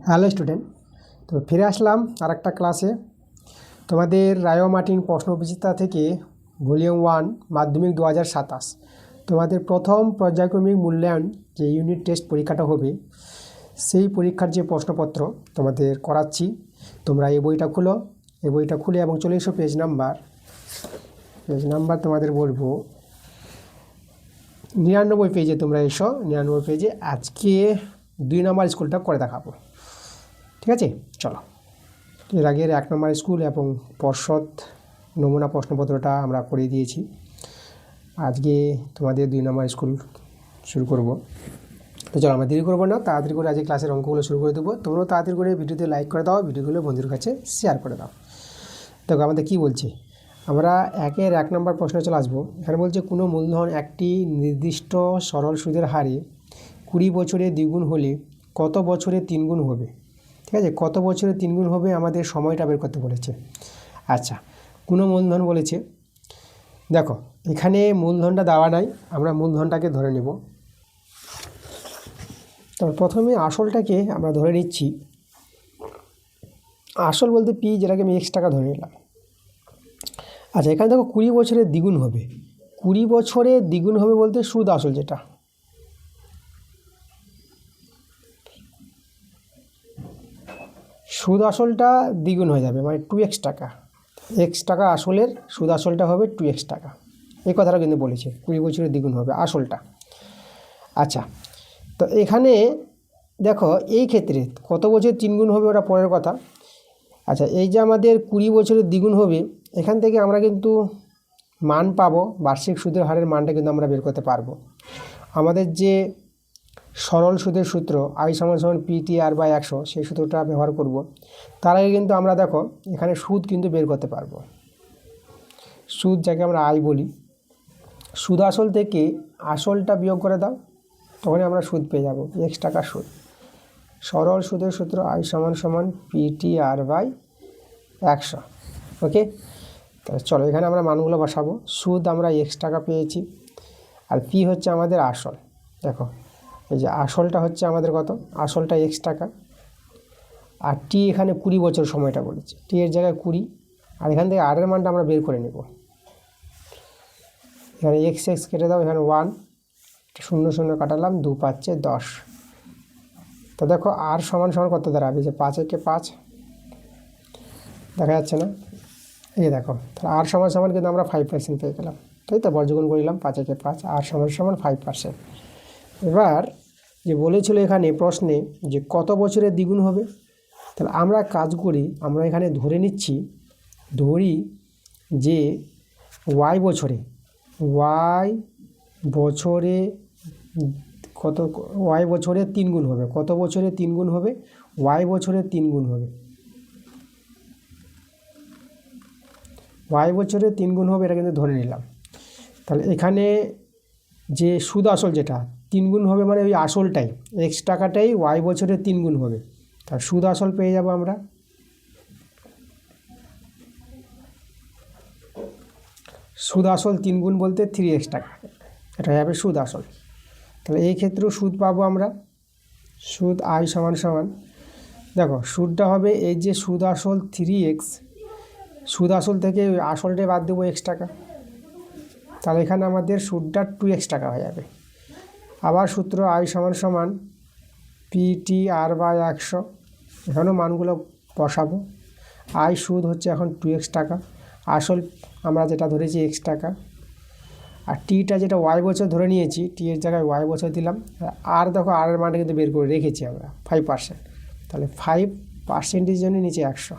Hello student, তো ফিরে আসলাম আর একটা ক্লাসে। তোমাদের রায় মার্টিন প্রশ্নবিচিত্রা থেকে ভলিউম 1 মাধ্যমিক 2027 তোমাদের প্রথম পর্যায়ক্রমিক মূল্যায়ন যে ইউনিট টেস্ট পরীক্ষাটা হবে, সেই পরীক্ষার যে প্রশ্নপত্র তোমাদের করাচ্ছি। তোমরা এই বইটা খুলে এবং চলে এসো পেজ নাম্বার তোমাদের বলবো 99 পেজে। তোমরা এসো 99 পেজে। আজকে 2 নম্বর স্কুলটা করে দেখাবো, ঠিক আছে? চলো, এর আগের 1 নম্বর স্কুল এবং পর্ষদ নমুনা প্রশ্নপত্রটা আমরা করিয়ে দিয়েছি। আজকে তোমাদের 2 নম্বর স্কুল শুরু করব। তো চলো, আমরা দেরি করবো না, তাড়াতাড়ি করে আজকে ক্লাসের অঙ্কগুলো শুরু করে দেবো। তোমরাও তাড়াতাড়ি করে ভিডিওতে লাইক করে দাও, ভিডিওগুলো বন্ধুদের কাছে শেয়ার করে দাও। দেখো আমাদের কী বলছে, আমরা 1 নম্বর প্রশ্নে চলে আসবো। এখানে বলছে কোনো মূলধন একটি নির্দিষ্ট সরল সুদের হারে 20 বছরে দ্বিগুণ হলে কত বছরে 3 গুণ হবে? ঠিক আছে, কত বছরে 3 গুণ হবে আমাদের সময়টা বের করতে বলেছে। আচ্ছা, কোনো মূলধন বলেছে। দেখো এখানে মূলধনটা দেওয়া নাই, আমরা মূলধনটাকে ধরে নেব। তো প্রথমে আসলটাকে আমরা ধরে নিচ্ছি। আসল বলতে পি, যেটাকে আমি x টাকা ধরে নিলাম। আচ্ছা, এখানে দেখো 20 বছরের দ্বিগুণ হবে। 20 বছরে দ্বিগুণ হবে বলতে সুদ আসল, যেটা সুদ আসলটা দ্বিগুণ হয়ে যাবে, মানে 2x টাকা। x টাকা আসলের সুদ আসলটা হবে 2x টাকা। এই কথাটা কিন্তু বলেছে, 20 বছরের দ্বিগুণ হবে আসলটা। আচ্ছা, তো এখানে দেখো এই ক্ষেত্রে কত বছর 3 গুণ হবে ওটা পরের কথা। আচ্ছা, এই যে আমাদের 20 বছরের দ্বিগুণ হবে, এখান থেকে আমরা কিন্তু মান পাবো, বার্ষিক সুদের হারের মানটা কিন্তু আমরা বের করতে পারবো। আমাদের যে সরল সুদের সূত্র I = PTR/100, সেই সূত্রটা ব্যবহার করব। তার আগে কিন্তু আমরা দেখো এখানে সুদ কিন্তু বের করতে পারবো। সুদ, যাকে আমরা I বলি, সুদ আসল থেকে আসলটা বিয়োগ করে দাও, তখনই আমরা সুদ পেয়ে যাব, x টাকা সুদ। সরল সুদের সূত্র I = PTR/100। ওকে, তাহলে চলো এখানে আমরা মানগুলো বসাবো। সুদ আমরা x টাকা পেয়েছি, আর পি হচ্ছে আমাদের আসল। দেখো এই যে আসলটা হচ্ছে আমাদের কত, আসলটা x টাকা, আর টি এখানে 20 বছর সময়টা বলেছে, টি এর জায়গায় 20, আর এখান থেকে আর এর মানটা আমরা বের করে নেব। এখানে x কেটে দাও, এখানে 1, 0 0 কাটালাম, 2 5 10। তো দেখো আর সমান কত দাঁড়াবে, যে 5 একে 5, দেখা যাচ্ছে না? এই দেখো, তাহলে আর সমান কিন্তু আমরা 5% পেয়ে গেলাম, তাই তো? বর্গগুণ করিলাম, 5 একে 5, আর সমান 5%। এবার যে বলেছিল এখানে প্রশ্নে যে কত বছরের দ্বিগুণ হবে, তাহলে আমরা কাজ করি, আমরা এখানে ধরি যে y বছরে কত, y বছরে 3 গুণ হবে। কত বছরে 3 গুণ হবে? y বছরে 3 গুণ হবে। y বছরে 3 গুণ হবে, এটা কিন্তু ধরে নিলাম। তাহলে এখানে যে সুদ আসল যেটা 3 গুণ হবে, মানে ওই আসলটাই, x টাকাটাই y বছরে 3 গুণ হবে। তার সুদ আসল পেয়ে যাব আমরা। সুদ আসল 3 গুণ বলতে 3x টাকা, এটা হবে সুদ আসল। তাহলে এই ক্ষেত্রেও সুদ পাবো আমরা। সুদ I = দেখো সুদটা হবে এই যে সুদ আসল 3x, সুদ আসল থেকে ওই আসলটাই বাদ দেবো x টাকা, তাহলে এখানে আমাদের সুদটা 2x টাকা হয়ে যাবে। আবার সূত্র I = PTR/100, এখানেও মানগুলো বসাবো। I সুদ হচ্ছে এখন 2x টাকা, আসল আমরা যেটা ধরেছি x টাকা, আর টিটা যেটা y বছর ধরে নিয়েছি, টি এর জায়গায় y বছর দিলাম। আর দেখো আর এর মানটা কিন্তু বের করে রেখেছি আমরা 5%, তাহলে 5%-এর জন্য নিচে 100।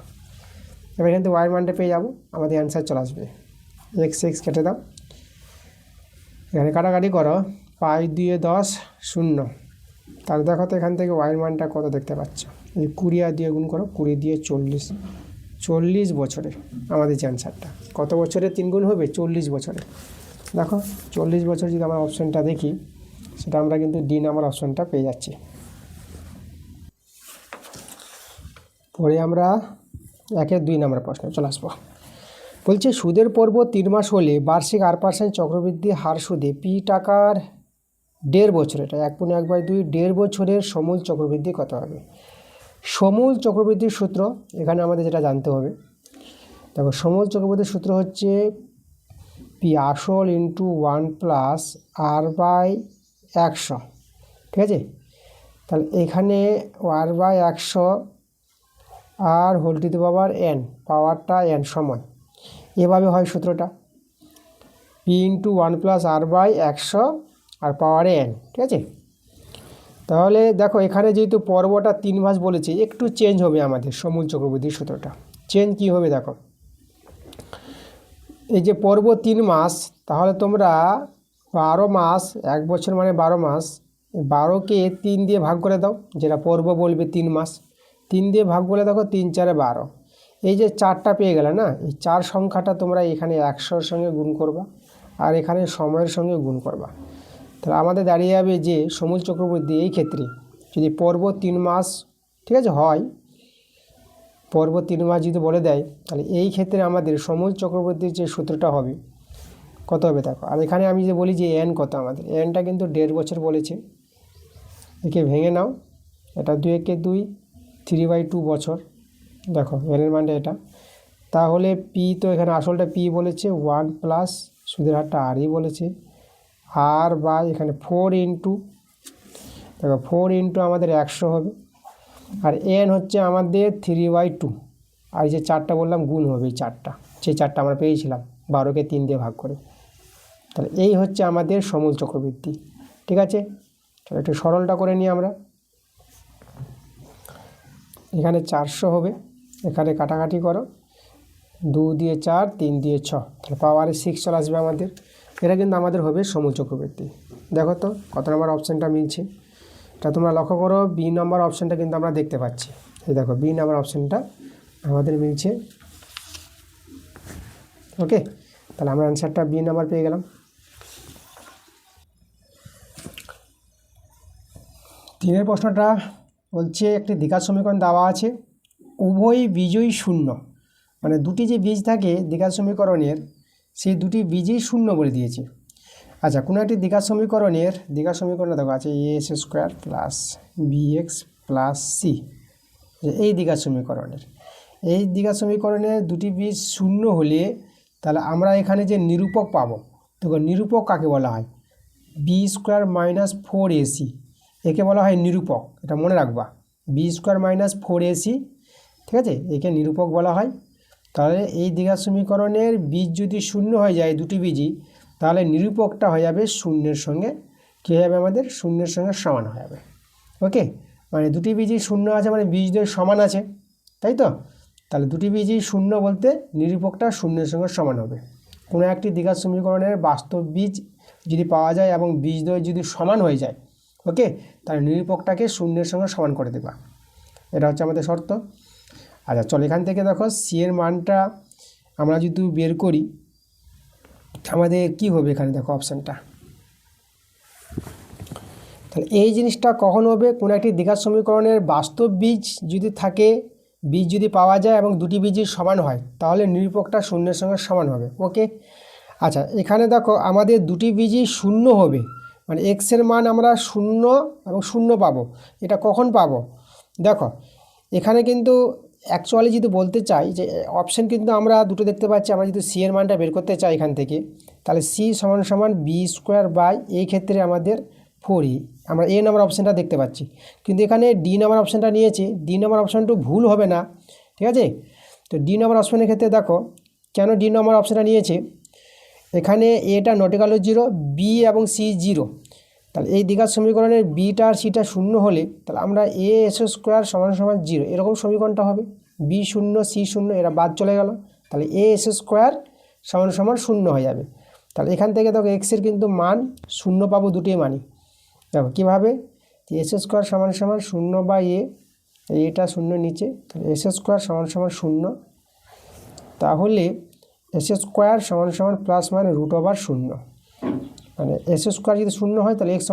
এবার এখান থেকে y এর মানটা পেয়ে যাবো, আমাদের অ্যান্সার চলে আসবে। x কেটে দাও, এখানে কাটাকাটি করো, 5 2 10 0। তাহলে দেখো তো এখান থেকে y এর মানটা কত দেখতে পাচ্ছ, এই 20 আর দিয়ে গুণ করো, 20 দিয়ে 40 বছরে আমাদের যে অ্যান্সারটা। কত বছরে 3 গুণ হবে? 40 বছরে। দেখো 40 বছর যদি আমরা অপশনটা দেখি, সেটা আমরা কিন্তু ডি নাম্বার অপশনটা পেয়ে যাচ্ছি। পরে আমরা 2 নম্বর প্রশ্নে চলে আসবো। বলছে সুদের পর্ব 3 মাস হলে বার্ষিক 8% চক্রবৃদ্ধি হার সুদে পি টাকার 1.5 বছর, এটা 1/2 1/2 1.5 বছরের সমূল চক্রবৃদ্ধি কত হবে? সমূল চক্রবৃদ্ধির সূত্র এখানে আমাদের যেটা জানতে হবে, দেখো সমূল চক্রবৃদ্ধির সূত্র হচ্ছে পি আসল ইন্টু 1+r/100, ঠিক আছে। তাহলে এখানে r/100 আর whole to the power n, পাওয়ারটা n সময়, এভাবে হয় সূত্রটা, পি ইন্টু 1+r/100 আর পাওয়ারে n, ঠিক আছে। তাহলে দেখো এখানে যেহেতু পর্বটা 3 মাস বলেছে, একটু চেঞ্জ হবে আমাদের সমূল চক্রবৃদ্ধির সূত্রটা। চেঞ্জ কি হবে দেখো, এই যে পর্ব 3 মাস, তাহলে তোমরা 12 মাস, 1 বছর মানে 12 মাস, 12কে 3 দিয়ে ভাগ করে দাও, যেটা পর্ব বলবে 3 মাস, 3 দিয়ে ভাগ করে দেখো 3 4 12, এই যে 4টা পেয়ে গেলে না, এই 4 সংখ্যাটা তোমরা এখানে 100-র সঙ্গে গুণ করবা আর এখানে সময়ের সঙ্গে গুণ করবা। তাহলে আমাদের দাঁড়িয়ে যাবে যে সমূল চক্রবৃদ্ধি এই ক্ষেত্রে যদি পর্ব 3 মাস, ঠিক আছে, হয়, পর্ব 3 মাস যদি বলে দেয়, তাহলে এই ক্ষেত্রে আমাদের সমূল চক্রবৃদ্ধির যে সূত্রটা হবে কত হবে দেখো। আর এখানে আমি যে বলি যে এন কত, আমাদের এনটা কিন্তু 1.5 বছর বলেছে, একে ভেঙে নাও, এটা 2 একে 2, 3/2 বছর, দেখো এনের মানটা এটা। তাহলে পি তো এখানে আসলটা পি বলেছে, 1 প্লাস সুদের হারটা আরই বলেছে, আর বা এখানে 4 ইন্টু, দেখো 4 ইন্টু আমাদের 100 হবে, আর এন হচ্ছে আমাদের 3/2, আর এই যে 4টা বললাম গুণ হবে, এই 4টা, যে 4টা আমরা পেয়েছিলাম 12কে 3 দিয়ে ভাগ করে। তাহলে এই হচ্ছে আমাদের সমূল চক্রবৃদ্ধি, ঠিক আছে। তাহলে একটু সরলটা করে নিই আমরা, এখানে 400 হবে, এখানে কাটাকাটি করো, 2 দিয়ে 4, 3 দিয়ে 6, তাহলে পাওয়ারে 6 চলে আসবে আমাদের। এটা কিন্তু আমাদের হবে সমূল চক্রবৃদ্ধি। দেখো তো কত নম্বর অপশানটা মিলছে, এটা তোমরা লক্ষ্য করো, বি নম্বর অপশানটা কিন্তু আমরা দেখতে পাচ্ছি, এই দেখো বি নম্বর অপশানটা আমাদের মিলছে। ওকে, তাহলে আমরা অ্যান্সারটা বি নাম্বার পেয়ে গেলাম। 3 প্রশ্নটা বলছে একটি দ্বিঘাত সমীকরণ দেওয়া আছে, উভয় বীজই শূন্য, মানে দুটি যে বীজ থাকে দ্বিঘাত সমীকরণের, সেই দুটি বীজই শূন্য বলে দিয়েছে। আচ্ছা, কোনো একটি দ্বিঘাত সমীকরণ দেখো আছে a² plus bx plus c, এই দ্বিঘাত সমীকরণের দুটি বীজ শূন্য হলে তাহলে আমরা এখানে যে নিরূপক পাবো, দেখো নিরূপক কাকে বলা হয়, b² - 4ac, একে বলা হয় নিরূপক, এটা মনে রাখবা, b² - 4ac, ঠিক আছে, একে নিরূপক বলা হয়। তাহলে এই দ্বিঘাত সমীকরণের বীজ যদি শূন্য হয়ে যায় দুটি বীজই, তাহলে নিরূপকটা হয়ে যাবে শূন্যের সঙ্গে, কী হয়ে যাবে আমাদের, শূন্যের সঙ্গে সমান হয়ে যাবে। ওকে, মানে দুটি বীজই শূন্য আছে মানে বীজদ্বয় সমান আছে, তাই তো। তাহলে দুটি বীজই শূন্য বলতে নিরূপকটা শূন্যের সঙ্গে সমান হবে। কোনো একটি দ্বিঘাত সমীকরণের বাস্তব বীজ যদি পাওয়া যায় এবং বীজদ্বয় যদি সমান হয়ে যায়, ওকে, তাহলে নিরূপকটাকে শূন্যের সঙ্গে সমান করে দেবা, এটা হচ্ছে আমাদের শর্ত। আচ্ছা চল, এখান থেকে দেখো সি এর মানটা আমরা যদি বের করি, আমাদের কি হবে, এখানে দেখো অপশানটা, তাহলে এই জিনিসটা কখন হবে, কোনো একটি দ্বিঘাত সমীকরণের বাস্তব বীজ যদি থাকে, বীজ যদি পাওয়া যায় এবং দুটি বীজই সমান হয়, তাহলে নিরূপকটা শূন্যের সঙ্গে সমান হবে। ওকে, আচ্ছা এখানে দেখো আমাদের দুটি বীজই শূন্য হবে, মানে এক্সের মান আমরা 0 এবং 0 পাবো, এটা কখন পাবো দেখো, এখানে কিন্তু অ্যাকচুয়ালি যদি বলতে চাই যে অপশান কিন্তু আমরা দুটো দেখতে পাচ্ছি, আমরা যদি সি এর মানটা বের করতে চাই এখান থেকে, তাহলে সি সমান b² এই ক্ষেত্রে আমাদের 4e, আমরা এ নাম্বার অপশানটা দেখতে পাচ্ছি, কিন্তু এখানে ডি নাম্বার অপশানটা নিয়েছে, ডি নাম্বার অপশানটা ভুল হবে না, ঠিক আছে। তো ডি নাম্বার অপশানের ক্ষেত্রে দেখো কেন ডি নাম্বার অপশানটা নিয়েছে, এখানে এটা নট ইকুয়াল টু 0, বি এবং সি 0, তাহলে এই দ্বিঘাত সমীকরণের বিটা আর সিটা শূন্য হলে তাহলে আমরা a² = 0 এরকম সমীকরণটা হবে, বি 0 সি 0, এরা বাদ চলে গেল, তাহলে a² = 0 হয়ে যাবে। তাহলে এখান থেকে দেখো এক্সের কিন্তু মান 0 পাবো দুটোই মানই, দেখো কীভাবে, a² = 0/a, এটা 0 নিচে, তাহলে a² = 0, তাহলে a² = +/√0, মানে a² যদি 0 হয় তাহলে x = +/√,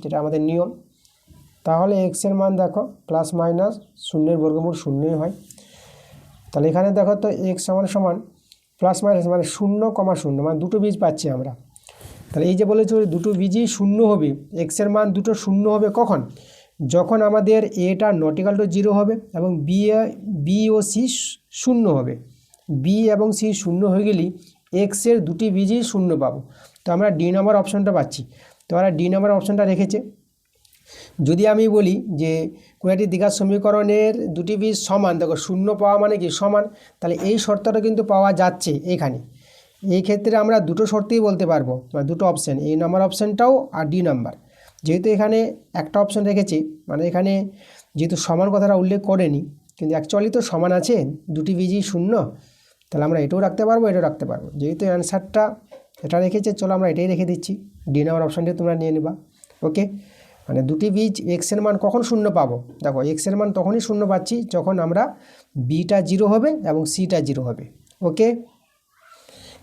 যেটা আমাদের নিয়ম। তাহলে এক্সের মান দেখো প্লাস মাইনাস 0-এর বর্গমূল 0ই হয়, তাহলে এখানে দেখো তো x = প্লাস মাইনাস মানে 0,0, মানে দুটো বীজ পাচ্ছি আমরা। তাহলে এই যে বলেছি দুটো বীজই শূন্য হবে, এক্সের মান দুটো শূন্য হবে কখন, যখন আমাদের এটা নট ইকুয়াল টু 0 হবে এবং বি ও সি শূন্য হবে। বি এবং সি শূন্য হয়ে গেলেই এক্সের দুটি বীজই শূন্য পাবো। তো আমরা ডি নম্বর অপশনটা পাচ্ছি। তো আমরা ডি নম্বর অপশনটা রেখেছে। যদি আমি বলি যে কোনো একটি দ্বিঘাত সমীকরণের দুটি বীজ সমান, দেখো শূন্য পাওয়া মানে কি সমান, তাহলে এই শর্তটা কিন্তু পাওয়া যাচ্ছে এখানে। এই ক্ষেত্রে আমরা দুটো শর্তেই বলতে পারবো, মানে দুটো অপশান, এই নম্বর অপশানটাও আর ডি নাম্বার। যেহেতু এখানে একটা অপশান রেখেছি, মানে এখানে যেহেতু সমান কথাটা উল্লেখ করেনি, কিন্তু অ্যাকচুয়ালি তো সমান আছে, দুটি বীজই শূন্য, তাহলে আমরা এটাও রাখতে পারবো, এটাও রাখতে পারবো। যেহেতু অ্যান্সারটা এটা রেখেছে, চলো আমরা এটাই রেখে দিচ্ছি, ডি নাম্বার অপশানটি তোমরা নিয়ে নেবা। ওকে, মানে দুটি বীজ এক্সের মান কখন শূন্য পাবো, দেখো এক্সের মান তখনই শূন্য পাচ্ছি যখন আমরা বিটা 0 হবে এবং সিটা 0 হবে। ওকে,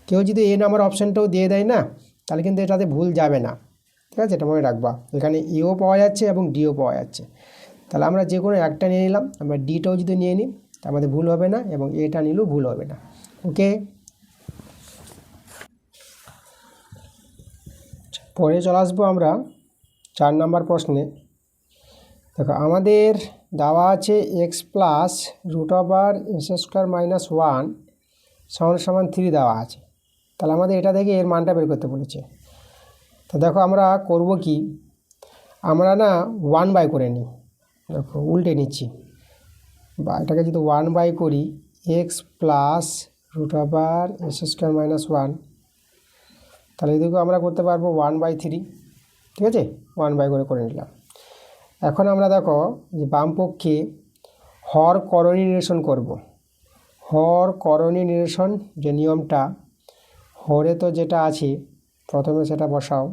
কেউ যদি এ নাম্বার অপশানটাও দিয়ে দেয় না, তাহলে কিন্তু এটাতে ভুল যাবে না, ঠিক আছে, এটা মনে রাখবা। এখানে এও পাওয়া যাচ্ছে এবং ডিও পাওয়া যাচ্ছে, তাহলে আমরা যে কোনো একটা নিয়ে নিলাম। আমরা ডিটাও যদি নিয়ে নিই তা আমাদের ভুল হবে না, এবং এটা নিলেও ভুল হবে না। ওকে, পরে চলে আসবো আমরা 4 নম্বর প্রশ্নে। দেখো আমাদের দেওয়া আছে x plus root over S square minus 1 সমান 3 দেওয়া আছে। তাহলে আমাদের এটা থেকে এর মানটা বের করতে বলেছে। তো দেখো আমরা করব কি, আমরা না 1/, করে নিই, দেখো উল্টে নিচ্ছি, বা এটাকে যদি 1/, করি x plus root over S square minus 1, তাহলে এদিকেও আমরা করতে পারবো 1/3, ঠিক আছে, 1/, করে নিলাম। এখন আমরা দেখো যে বাম পক্ষে হর করণী নিরসন করব। হর করণী নিরসন যে নিয়মটা, হরে তো যেটা আছে প্রথমে সেটা বসাও,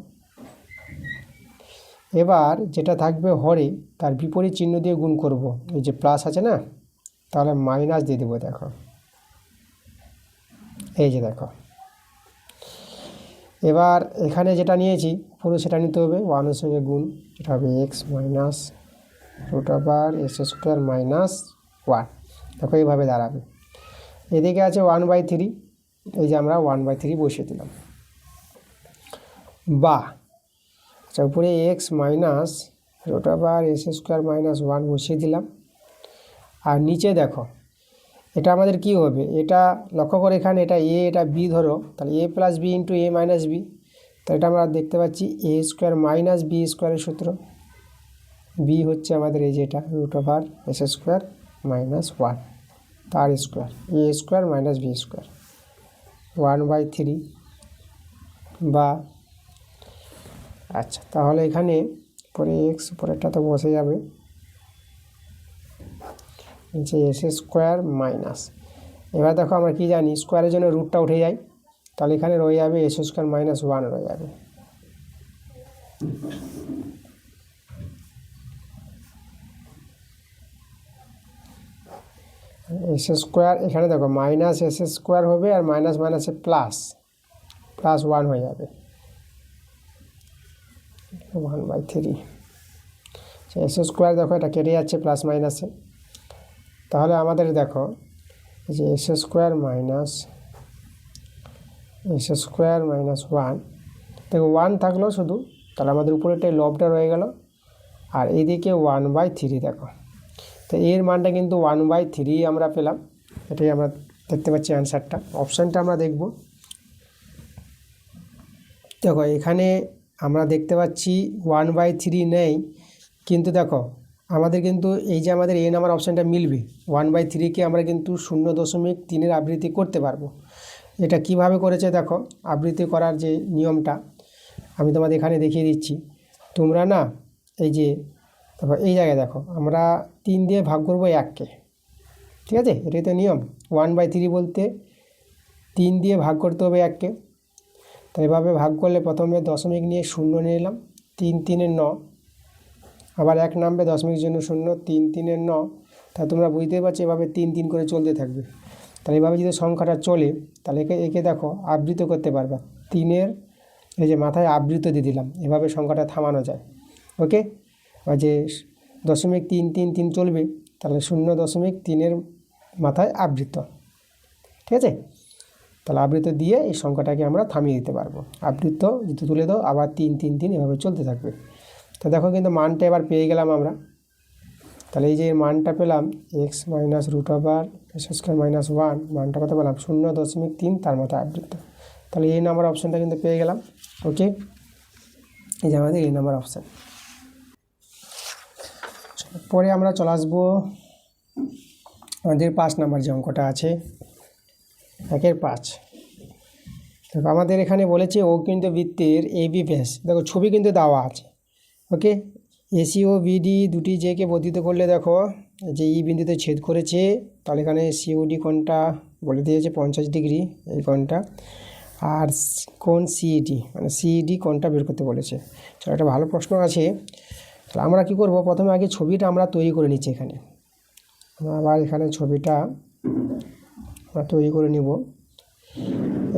এবার যেটা থাকবে হরে তার বিপরীত চিহ্ন দিয়ে গুণ করব। এই যে প্লাস আছে না, তাহলে মাইনাস দিয়ে দেবো। দেখো এই যে দেখো, এবার এখানে যেটা নিয়েছি পুরো সেটা নিতে হবে, 1-এর সঙ্গে গুণ, যেটা হবে x minus root over S square minus 1। দেখো এইভাবে দাঁড়াবে। এদিকে আছে 1/3, এই যে আমরা 1/3 বসিয়ে দিলাম, বা আচ্ছা উপরে x minus root over S square minus 1 বসিয়ে দিলাম। আর নিচে দেখো এটা আমাদের কি হবে, এটা লক্ষ্য করে এখানে এটা এ এটা বি ধরো, তাহলে এ প্লাস বি ইন্টু এ মাইনাস বি, তাহলে এটা আমরা দেখতে পাচ্ছি এ স্কোয়ার মাইনাস বি স্কোয়ারের সূত্র। বি হচ্ছে আমাদের এই যেটা root over S square minus 1 তার square, A square minus B square 1/3, বা আচ্ছা তাহলে এখানে পরে এক্স পরেরটা তো বসে যাবে, যে এস স্কোয়ার মাইনাস, এবার দেখো আমরা কি জানি স্কোয়ারের জন্য রুটটা উঠে যায়, তাহলে এখানে রয়ে যাবে এস স্কোয়ার মাইনাস 1 রয়ে যাবে। এস স্কোয়ার এখানে দেখো মাইনাস এস স্কোয়ার হবে, আর মাইনাস মাইনাসে প্লাস 1 হয়ে যাবে 1/3। এস স্কোয়ার দেখো এটা কেটে যাচ্ছে প্লাস মাইনাসে, তাহলে আমাদের দেখো যে এস স্কোয়ার মাইনাস 1, দেখো 1 থাকলো শুধু, তাহলে আমাদের উপরেটাই লবটা রয়ে গেল, আর এইদিকে 1/3 দেখো, তো এর মানটা কিন্তু 1/3 আমরা পেলাম। এটাই আমরা দেখতে পাচ্ছি অ্যান্সারটা। অপশানটা আমরা দেখব। দেখো এখানে আমরা দেখতে পাচ্ছি 1/3 নেই, কিন্তু দেখো আমাদের কিন্তু এই যে আমাদের এ নাম্বার অপশানটা মিলবে, 1/3-কে আমরা কিন্তু 0.3-এর আবৃত্তি করতে পারবো। এটা কিভাবে করেছে দেখো, আবৃত্তি করার যে নিয়মটা আমি তোমাদের এখানে দেখিয়ে দিচ্ছি। তোমরা না এই যে দেখো এই জায়গায় দেখো আমরা 3 দিয়ে ভাগ করবো 1-কে, ঠিক আছে, এটাই তো নিয়ম। 1/3 বলতে 3 দিয়ে ভাগ করতে হবে 1-কে, তো এভাবে ভাগ করলে প্রথমে দশমিক নিয়ে 0 নিয়ে নিলাম, 3×3 = 9, আবার 1 নামবে দশমিকের জন্য 0, 3×3 = 9। তা তোমরা বুঝতেই পারছো এভাবে 3 করে চলতে থাকবে। তাহলে এভাবে যদি সংখ্যাটা চলে, তাহলে একে দেখো আবৃত করতে পারবা, 3-এর এই যে মাথায় আবৃত দিয়ে দিলাম, এভাবে সংখ্যাটা থামানো যায়। ওকে, আর যে 0.333 চলবে, তাহলে 0.3-এর মাথায় আবৃত, ঠিক আছে, তাহলে আবৃত দিয়ে এই সংখ্যাটাকে আমরা থামিয়ে দিতে পারবো। আবৃত যদি তুলে দাও আবার 3 এভাবে চলতে থাকবে। তো দেখো কিন্তু মানটা এবার পেয়ে গেলাম আমরা। তাহলে এই যে মানটা পেলাম x minus root over S square minus 1, মানটা কত পেলাম 0.3, তার মতো আবৃত্ত। তাহলে এই নাম্বার অপশানটা কিন্তু পেয়ে গেলাম। ওকে, এই যে আমাদের এই নাম্বার অপশান। পরে আমরা চলে আসবো আমাদের 5 নাম্বার যে অঙ্কটা আছে 1/5। দেখো আমাদের এখানে বলেছে ও কিন্তু বৃত্তের এবি ব্যাস, দেখো ছবি কিন্তু দেওয়া আছে। ওকে, এসি ও বিডি দুটি জেকে বর্ধিত করলে দেখো যে ই বিন্দুতে ছেদ করেছে, তাহলে এখানে সিওডি কোণটা বলে দিয়েছে 50 ডিগ্রি এই কোণটা, আর কোণ সিইডি মানে সিইডি কোণটা বের করতে বলেছে। চলো, একটা ভালো প্রশ্ন আছে। তাহলে আমরা কি করব, প্রথমে আগে ছবিটা আমরা তৈরি করে নিচ্ছি। এখানে আমরা আবার এখানে ছবিটা আমরা তৈরি করে নিব।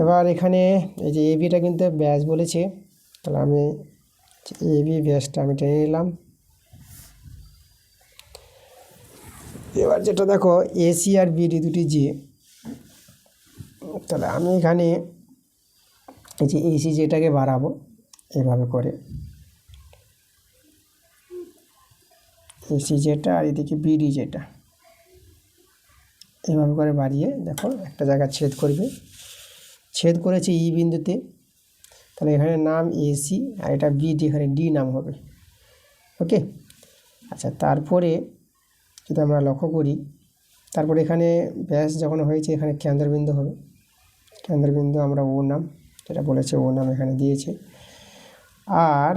এবার এখানে এই যে এবিটা কিন্তু ব্যাস বলেছে, তাহলে আমি এবি ব্যাসটা আমি টেনে নিলাম। এবার যেটা দেখো এসি আর বিডি দুটি যে, তাহলে আমি এখানে এই যে এসি যেটাকে বাড়াবো এভাবে করে, এসি যেটা আর এদিকে বিডি যেটা এভাবে করে বাড়িয়ে দেখো একটা জায়গা ছেদ করবে, ছেদ করেছে ই বিন্দুতে, তাহলে এখানে নাম এসি আর এটা বিডি, এখানে ডি নাম হবে। ওকে, আচ্ছা, তারপরে যদি আমরা লক্ষ্য করি, তারপরে এখানে ব্যাস যখন হয়েছে এখানে কেন্দ্রবিন্দু হবে, কেন্দ্রবিন্দু আমরা ও নাম যেটা বলেছে ও নাম এখানে দিয়েছে, আর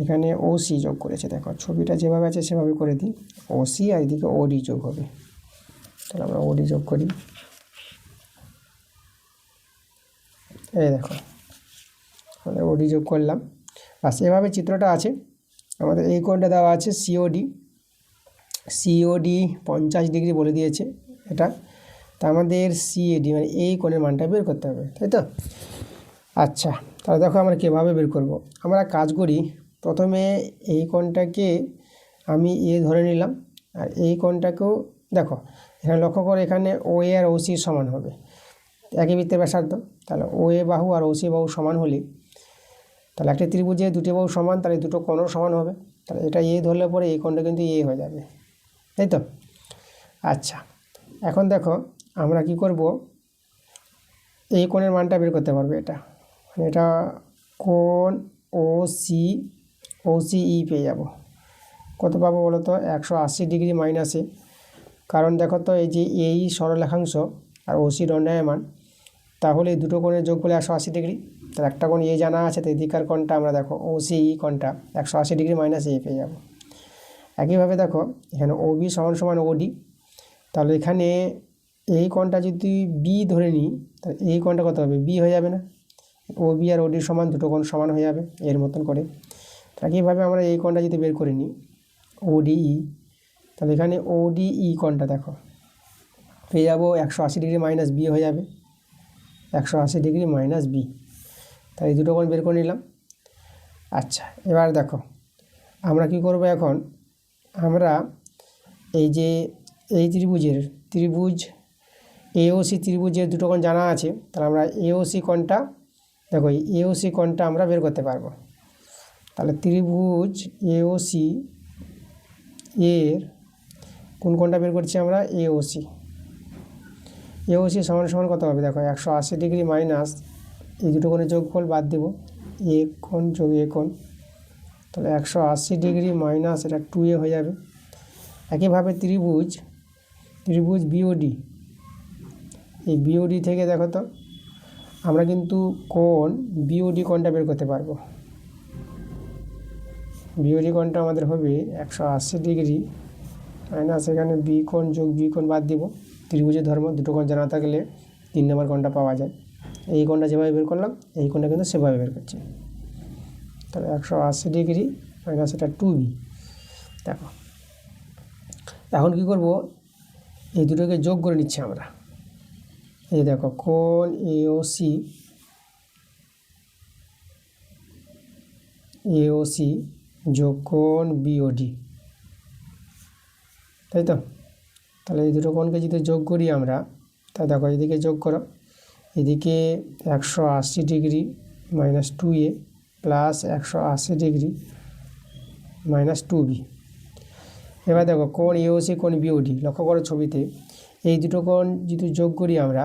এখানে ওসি যোগ করেছে। দেখো ছবিটা যেভাবে আছে সেভাবে করে দিই, ওসি আর এদিকে ওডি যোগ হবে। তাহলে আমরা ওডি যোগ করি, এই দেখো আমরা ওডি যোগ করলাম। বাস, এভাবে চিত্রটা আছে। আমাদের এই কোণটা দেওয়া আছে সিওডি, সিওডি 50 ডিগ্রি বলে দিয়েছে এটা, তা আমাদের সিএডি মানে এই কোণের মানটা বের করতে হবে, তাই তো? আচ্ছা, তাহলে দেখো আমরা কীভাবে বের করব। আমরা কাজ করি, প্রথমে এই কোণটাকে আমি এ ধরে নিলাম, আর এই কোণটাকেও দেখো এখানে লক্ষ্য করে, এখানে ও এ আর ওসি সমান হবে, একই বৃত্তের ব্যাসার্ধ। তাহলে ও এ বাহু আর ওসি বাহু সমান হলে, তাহলে একটা ত্রিভুজে দুটি বাহু সমান, তাহলে দুটো কোণও সমান হবে। তাহলে এটা এ ধরলে পরে এই কোণটা কিন্তু এ হয়ে যাবে, তাই তো? আচ্ছা, এখন দেখো আমরা কি করব, এই কোণের মানটা বের করতে পারবে। এটা মানে এটা কোণ ওসিই পেয়ে যাব। কত পাবো বলো তো, 180 ডিগ্রি মাইনাসে, কারণ দেখো তো এই যে এই সরলরেখাংশ আর ওসি দণ্ডায়মান, তাহলে এই দুটো কোণের যোগ করলে 180 ডিগ্রি। তাহলে একটা কোণ এ জানা আছে, তো এদিকার কোণটা আমরা দেখো ওসিই কোণটা 180 ডিগ্রি মাইনাস এ পেয়ে যাব। একইভাবে দেখো এখানে ওবি সমান সমান ওডি, তাহলে এখানে এই কোণটা যদি বি ধরে নিই, তাহলে এই কোণটা কত হবে, বি হয়ে যাবে না? ও বি আর ওডির সমান, দুটো কোণ সমান হয়ে যাবে এর মতন করে। একইভাবে আমরা এই কোণটা যদি বের করে নিই ওডিই, তাহলে এখানে ওডিই কোণটা দেখো পেয়ে যাবো 180 ডিগ্রি মাইনাস বি হয়ে যাবে, 180 ডিগ্রি মাইনাস বি। তাই এই দুটো কোণ বের করে নিলাম। আচ্ছা, এবার দেখো আমরা কি করব, এখন আমরা এই যে এই ত্রিভুজ এওসি ত্রিভুজের দুটো কোণ জানা আছে, তাহলে আমরা এওসি কোণটা দেখো এওসি কোণটা আমরা বের করতে পারবো। তাহলে ত্রিভুজ এওসি এর কোন কোণটা বের করছি আমরা, এওসি সমান সমান কত হবে, দেখো 180 ডিগ্রি মাইনাস এই দুটো কোণের যোগফল বাদ দেব, এ কোণ যোগ এ কোণ, তাহলে 180 ডিগ্রি মাইনাস এটা 2a হয়ে যাবে। একইভাবে ত্রিভুজ বিওডি, এই বিওডি থেকে দেখো তো আমরা কিন্তু কোণ বিওডি কোণটা বের করতে পারবো। বিওডি কোণটা আমাদের হবে 180 ডিগ্রি মাইনাস এখানে বি কোণ যোগ বি কোণ বাদ দিব, ত্রিভুজের ধর্ম দুটো কোণ জানা থাকলে 3 নম্বর কোণটা পাওয়া যায়। এই কোণটা যেভাবে বের করলাম এই কোণটা কিন্তু সেভাবে বের করছি। তাহলে 180 ডিগ্রি মাইনাস এটা 2b। দেখো এখন কি করব, এই দুটোকে যোগ করে নিচ্ছি আমরা। এই দেখো কোণ এওসি যোগ কোণ বিওডি, তাই তো? তাহলে এই দুটো কোণকে যদি যোগ করি আমরা, তা দেখো এদিকে যোগ করো, এদিকে 180 degree minus 2a plus 180 degree minus 2b। এবার দেখো কোণ এওসি কোণ বিওডি, লক্ষ্য করো ছবিতে এই দুটো কোণ যদি যোগ করি আমরা,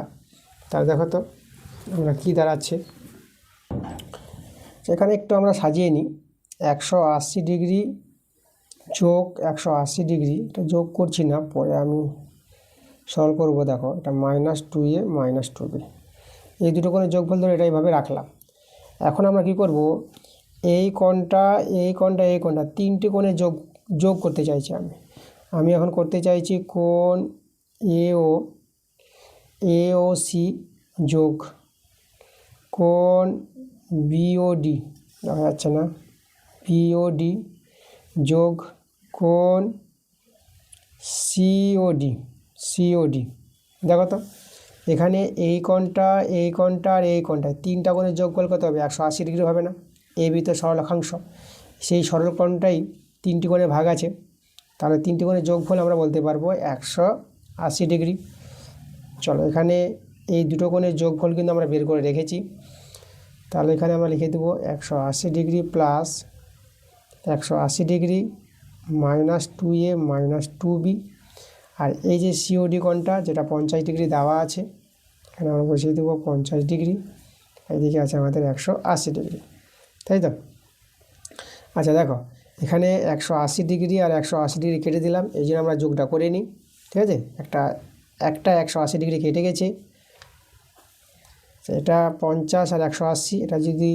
তাহলে দেখো তো আমরা কী দাঁড়াচ্ছে। এখানে একটু আমরা সাজিয়ে নিই, 180 ডিগ্রি যোগ 180 ডিগ্রি, এটা যোগ করছি না, পরে আমি সলভ করবো। দেখো এটা -2a -2b, এই দুটো কোণের যোগফল ধরে এটা এইভাবে রাখলাম। এখন আমরা কি করব, এই কোণটা এই কোণটা এই কোণটা তিনটে কোণের যোগ করতে চাইছি আমি এখন করতে চাইছি কোণ এওসি যোগ কোণ বিওডি, দেখা যাচ্ছে না, বিওডি যোগ কোণ সিওডি। দেখো তো এখানে এই কোণটা আর এই কোণটা তিনটা কোণের যোগফল কত হবে, 180 ডিগ্রি হবে না? এবি তো সরলরেখাংশ, সেই সরলকোণটাই তিনটি কোণে ভাগ আছে, তাহলে তিনটি কোণের যোগফল আমরা বলতে পারবো 180 ডিগ্রি। চলো এখানে এই দুটো কোণের যোগফল কিন্তু আমরা বের করে রেখেছি, তাহলে এখানে আমরা লিখে দেবো 180 degree plus 180 degree -2a -2b, আর এই যে সিওডি কোণটা যেটা 50 ডিগ্রি দেওয়া আছে, এখানে আমরা বসিয়ে দেবো 50 ডিগ্রি, এইদিকে আছে আমাদের 180 ডিগ্রি, তাই তো? আচ্ছা দেখো এখানে 180 ডিগ্রি আর 180 ডিগ্রি কেটে দিলাম, এই জন্য আমরা যোগটা করে নিই, ঠিক আছে? একটা 180 ডিগ্রি কেটে গেছে, এটা 50 আর 180, এটা যদি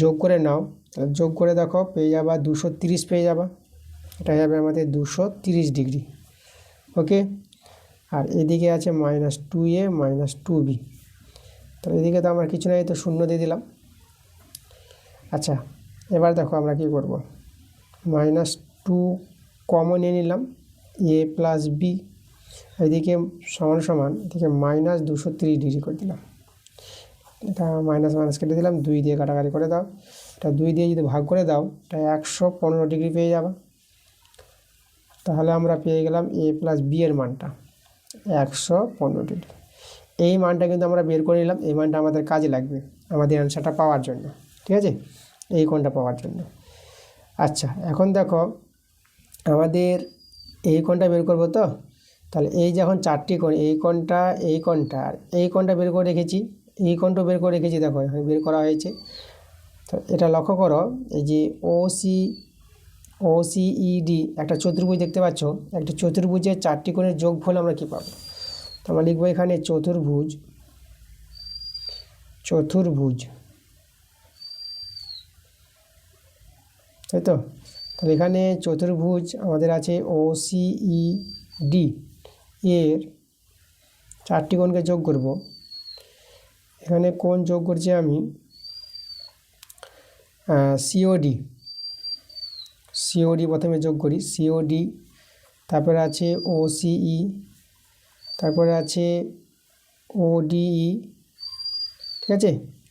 যোগ করে নাও তাহলে যোগ করে দেখো পেয়ে যাবা 230 পেয়ে যাবা, এটা যাবে আমাদের 230 ডিগ্রি। ওকে, আর এদিকে আছে -2a -2b, তাহলে এদিকে তো আমার কিছু নাই, তো শূন্য দিয়ে দিলাম। আচ্ছা এবার দেখো আমরা কি করব, -2 কমন নিয়ে নিলাম, a প্লাস বি, এদিকে সমান এদিকে -230 ডিগ্রি করে দিলাম, এটা মাইনাস কেটে দিলাম, 2 দিয়ে কাটাকাটি করে দাও, এটা 2 দিয়ে যদি ভাগ করে দাও এটা 115 ডিগ্রি পেয়ে যাবে। তাহলে আমরা পেয়ে গেলাম a প্লাস বি এর মানটা 115 ডিগ্রি। এই মানটা কিন্তু আমরা বের করে নিলাম, এই মানটা আমাদের কাজে লাগবে আমাদের অ্যান্সারটা পাওয়ার জন্য, ঠিক আছে, এই কোণটা পাওয়ার জন্য। আচ্ছা এখন দেখো আমাদের এই কোণটা বের করবো তো, তাহলে এই যখন চারটি কোণ, এই কোণটা আর এই কোণটা বের করে রেখেছি, এই কোণটা বের করে রেখেছি, দেখো এখানে বের করা হয়েছে। তো এটা লক্ষ্য করো, এই যে ওসিইডি একটা চতুর্ভুজ দেখতে পাচ্ছ, একটা চতুর্ভুজের চারটি কোণের যোগফল আমরা কি পাবো, তো আমরা লিখবো এখানে চতুর্ভুজ, তাই তো? তাহলে এখানে চতুর্ভুজ আমাদের আছে ওসিইডি, এর চারটি কোণকে যোগ করব। এখানে কোণ যোগ করছি আমি সিওডি প্রথমে যোগ করি, সিওডি, তারপরে আছে ওসিই, তারপরে আছে ওডিই, ঠিক আছে,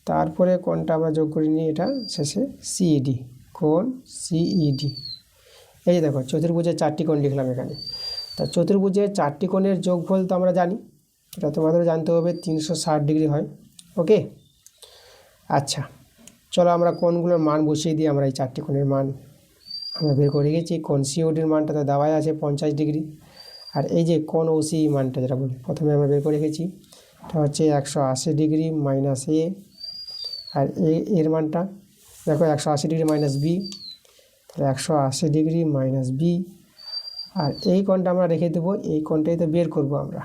তারপরে কোণটা আমরা যোগ করিনি, এটা শেষে সিইডি, কোণ সিইডি। এই যে দেখো চতুর্ভুজের চারটি কোণ লিখলাম এখানে। তা চতুর্ভুজের চারটি কোণের যোগফল তো আমরা জানি, এটা তোমাদেরও জানতে হবে, 360 ডিগ্রি হয়। ওকে, আচ্ছা চলো আমরা কোণগুলোর মান বসিয়ে দিই, আমরা এই চারটি কোণের মান আমরা বের করে গেছি। কোণ সিওডির মানটা তো দেওয়াই আছে 50 ডিগ্রি, আর এই যে কোণ ওসি মানটা যেটা বলি প্রথমে আমরা বের করে রেখেছি, এটা হচ্ছে 180 ডিগ্রি মাইনাস এ, আর এর মানটা দেখো 180 ডিগ্রি মাইনাস বি, তাহলে 180 ডিগ্রি মাইনাস বি, আর এই কোণটা আমরা রেখে দেবো, এই কোণটাই তো বের করব আমরা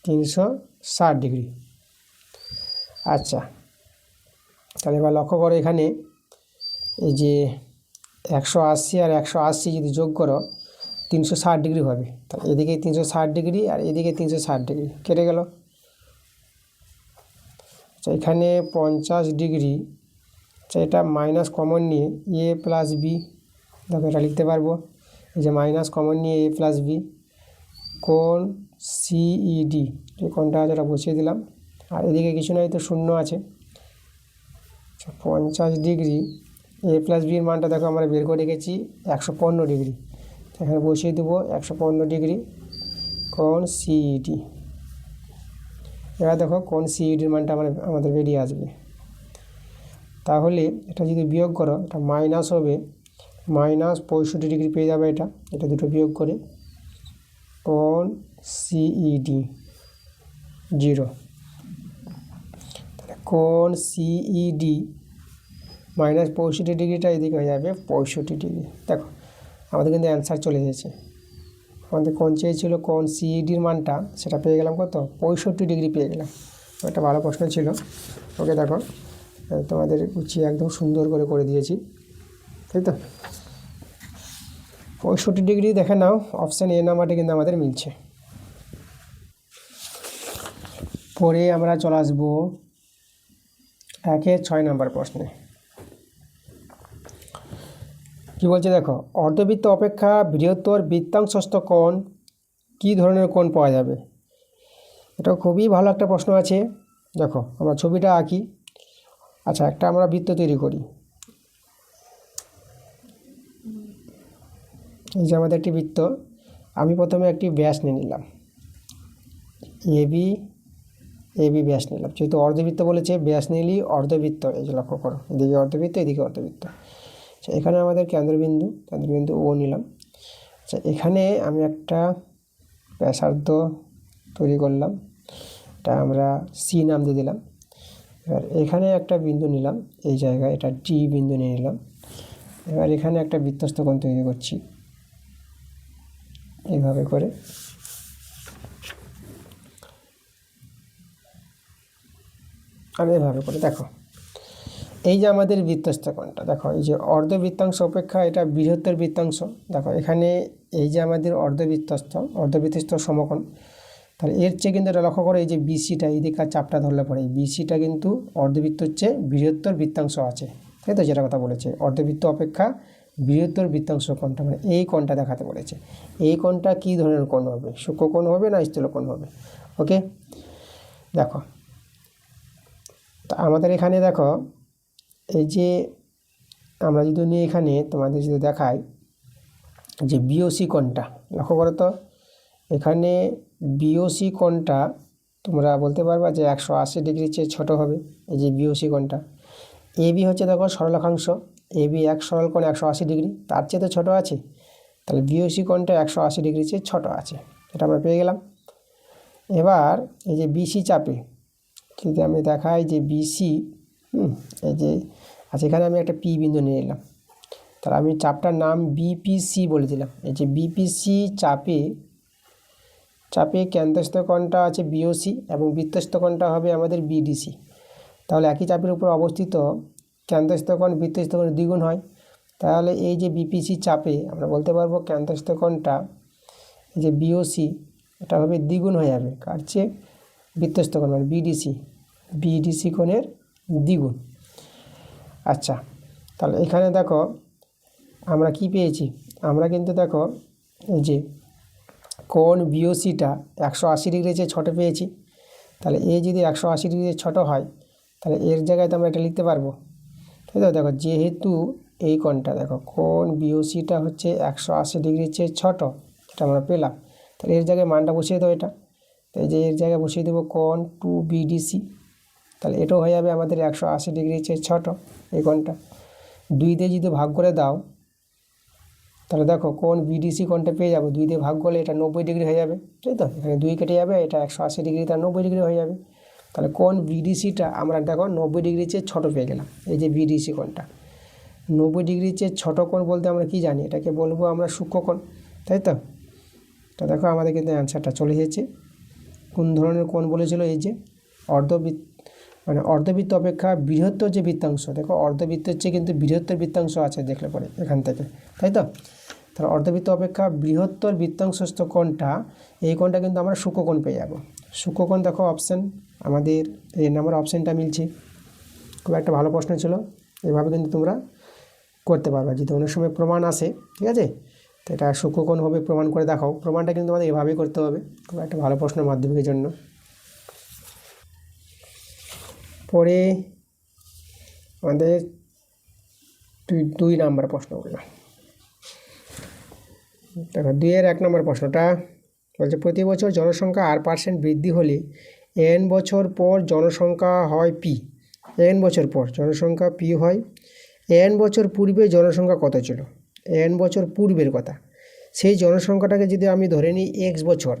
360 ডিগ্রি। আচ্ছা তাহলে এবার লক্ষ্য করো এখানে এই যে 180 আর 180 যদি যোগ করো 360 ডিগ্রি হবে, তাহলে এদিকে 360 ডিগ্রি আর এদিকে 360 ডিগ্রি কেটে গেল। আচ্ছা এখানে 50 ডিগ্রি, আচ্ছা এটা মাইনাস কমন নিয়ে এ প্লাস বি, দেখো এটা লিখতে পারবো, এই যে মাইনাস কমন নিয়ে এ প্লাস বি, কোণ সিইডি, এই কোণটা আছে ওটা বসিয়ে দিলাম, আর এদিকে কিছু নয় তো শূন্য আছে। 50 ডিগ্রি এ প্লাস বির মানটা দেখো আমরা বের করে রেখেছি 115 ডিগ্রি, এখানে বসিয়ে দেবো 115 ডিগ্রি কোণ সিইডি। এবার দেখো কোণ সিইডির মানটা আমাদের বেরিয়ে আসবে, তাহলে এটা যদি বিয়োগ করো এটা মাইনাস হবে মাইনাস 65 ডিগ্রি পেয়ে যাবে এটা, এটা দুটো বিয়োগ করে কোণ সিইডি 0। তাহলে কোণ সিইডি মাইনাস 65 ডিগ্রিটা এদিকে হয়ে যাবে 65 ডিগ্রি। দেখো আমাদের কিন্তু অ্যান্সার চলে এসেছে। আমাদের কোণ চেয়েছিল কোণ সিইডির মানটা, সেটা পেয়ে গেলাম কত, 65 ডিগ্রি পেয়ে গেলাম। একটা ভালো প্রশ্ন ছিল। ওকে দেখো তোমাদের গুছিয়ে একদম সুন্দর করে দিয়েছি, তাই তো। 65 ডিগ্রি দেখে নাও, অপশান এ নাম্বারটা কিন্তু আমাদের মিলছে। পরে আমরা চলে আসবো 6 নম্বর প্রশ্নে। কি বলছে দেখো, অর্ধবৃত্ত অপেক্ষা বৃহত্তর বৃত্তাংশস্থ কোণ কী ধরনের কোণ পাওয়া যাবে? এটা খুবই ভালো একটা প্রশ্ন আছে। দেখো আমরা ছবিটা আঁকি। আচ্ছা, একটা আমরা বৃত্ত তৈরি করি। এই যে আমাদের একটি বৃত্ত, আমি প্রথমে একটি ব্যাস নিয়ে নিলাম, এবি ব্যাস নিলাম। যেহেতু অর্ধবৃত্ত বলেছে, ব্যাস নিলেই অর্ধবৃত্ত। এই যে লক্ষ্য করো, এদিকে অর্ধবৃত্ত, এদিকে অর্ধবৃত্ত। আচ্ছা, এখানে আমাদের কেন্দ্রবিন্দু ও নিলাম। আচ্ছা, এখানে আমি একটা ব্যাসার্ধ তৈরি করলাম, এটা আমরা সি নাম দিয়ে দিলাম। এবার এখানে একটা বিন্দু নিলাম, এই জায়গায় এটা ডি বিন্দু নিয়ে নিলাম। এবার এখানে একটা বৃত্তস্থ কোণ তৈরি করছি এইভাবে করে। আর এইভাবে করে দেখো, এই যে আমাদের বৃত্তস্থ কোণটা, দেখো এই যে অর্ধবৃত্তাংশ অপেক্ষা এটা বৃহত্তর বৃত্তাংশ। দেখো এখানে এই যে আমাদের অর্ধবৃত্তস্থ সমকোণ, তাহলে এর চেয়ে কিন্তু এটা লক্ষ্য করে, এই যে বিসিটা এইদিকে চাপটা ধরলে পরে এই বিসিটা কিন্তু অর্ধবৃত্তর চেয়ে বৃহত্তর বৃত্তাংশ আছে, তাই তো, যেটা কথা বলেছে অর্ধবৃত্ত অপেক্ষা বৃহত্তর বৃত্তাংশ কোণটা, মানে এই কোণটা দেখাতে বলেছে। এই কোণটা কী ধরনের কোণ হবে? সূক্ষ্মকোণ হবে না স্থূলকোণ হবে? ওকে দেখো, তা আমাদের এখানে দেখো, এই যে আমরা যদি নিয়ে এখানে তোমাদের যদি দেখাই যে বিওসি কোণটা, লক্ষ্য করো তো, এখানে বিওসি কোণটা তোমরা বলতে পারবা যে 180 ডিগ্রির চেয়ে ছোটো হবে। এই যে বিওসি কোণটা, এবি হচ্ছে দেখো সরলরেখাংশ, এবি এক সরল কোণ 180 ডিগ্রি, তার চেয়ে তো ছোটো আছে। তাহলে বিওসি কোণটা 180 ডিগ্রির চেয়ে ছোটো আছে, এটা আমরা পেয়ে গেলাম। এবার এই যে বিসি চাপে যদি আমি দেখাই যে বিসি, এই যে আচ্ছা, এখানে আমি একটা পি বিন্দু নিয়ে নিলাম, তাহলে আমি চাপটার নাম বিপিসি বলে দিলাম। এই যে বিপিসি চাপে কেন্দ্রস্থ কোণটা আছে বিওসি এবং বৃত্তস্থ কোণটা হবে আমাদের বিডিসি। তাহলে একই চাপের উপর অবস্থিত কেন্দ্রস্থ কোণ বৃত্তস্থ কোণ দ্বিগুণ হয়। তাহলে এই যে বিপিসি চাপে আমরা বলতে পারবো কেন্দ্রস্থ কোণটা, এই যে বিওসি, এটা হবে দ্বিগুণ হয়ে যাবে কার চেয়ে? বৃত্তস্থ কোণ মানে বিডিসি কোণের দ্বিগুণ। আচ্ছা, তাহলে এখানে দেখো আমরা কি পেয়েছি, আমরা কিন্তু দেখো এই যে কোণ বিওসিটা 180 ডিগ্রির চেয়ে ছোটো পেয়েছি। তাহলে এ যদি 180 ডিগ্রির ছোটো হয়, তাহলে এর জায়গায় তো আমরা এটা লিখতে পারবো, তাই তো। দেখো যেহেতু এই কোণটা, দেখো কোণ বিওসিটা হচ্ছে 180 ডিগ্রির চেয়ে ছোটো, এটা আমরা পেলাম। তাহলে এর জায়গায় মানটা বসিয়ে দেবো এটা, এই যে এর জায়গায় বসিয়ে দেবো কোণ 2BDC। তাহলে এটাও হয়ে যাবে আমাদের 180 ডিগ্রির চেয়ে ছোটো এই কোণটা। 2 দিয়ে যদি ভাগ করে দাও, তাহলে দেখো কোণ বিডিসি কোণটা পেয়ে যাবো, 2 দিয়ে ভাগ করলে এটা 90 ডিগ্রি হয়ে যাবে, তাই তো। এখানে 2 কেটে যাবে, এটা 180 ডিগ্রি, তার 90 ডিগ্রি হয়ে যাবে। তাহলে কোণ বিডিসিটা আমরা দেখো 90 ডিগ্রির চেয়ে ছোটো পেয়ে গেলাম। এই যে বিডিসি কোণটা 90 ডিগ্রির চেয়ে ছোটো কোণ বলতে আমরা কি জানি, এটাকে বলবো আমরা সূক্ষ্মকোণ, তাই তো। তো দেখো আমাদের কিন্তু অ্যান্সারটা চলে এসেছে। কোন ধরনের কোণ বলেছিল? এই যে অর্ধবৃত্ত অপেক্ষা বৃহত্তর যে বৃত্তাংশ, দেখো অর্ধবৃত্তের চেয়ে কিন্তু বৃহত্তর বৃত্তাংশ আছে দেখলে পরে এখান থেকে, তাই তো। তাহলে অর্ধবৃত্ত অপেক্ষা বৃহত্তর বৃত্তাংশস্থ কোণটা, এই কোণটা কিন্তু আমরা সূক্ষ্মকোণ পেয়ে যাব। সূক্ষ্মকোণ দেখো অপশান আমাদের এই নাম্বার অপশানটা মিলছে। খুব একটা ভালো প্রশ্ন ছিল, এভাবে কিন্তু তোমরা করতে পারবে। যদি অনেক সময় প্রমাণ আসে, ঠিক আছে, তো এটা সূক্ষ্মকোণ হবে, প্রমাণ করে দেখাও। প্রমাণটা কিন্তু তোমাদের এভাবেই করতে হবে। খুব একটা ভালো প্রশ্ন মাধ্যমিকের জন্য। পরে আমাদের 2 নাম্বার প্রশ্নগুলো দেখো। 2-এর 1 নম্বর প্রশ্নটা বলছে, প্রতি বছর জনসংখ্যা R% বৃদ্ধি হলে n বছর পর জনসংখ্যা হয় p। n বছর পর জনসংখ্যা p হয়। n বছর পূর্বে জনসংখ্যা কত ছিল? এন বছর পূর্বের কথা, সেই জনসংখ্যাটাকে যদি আমি ধরে নিই এক্স বছর,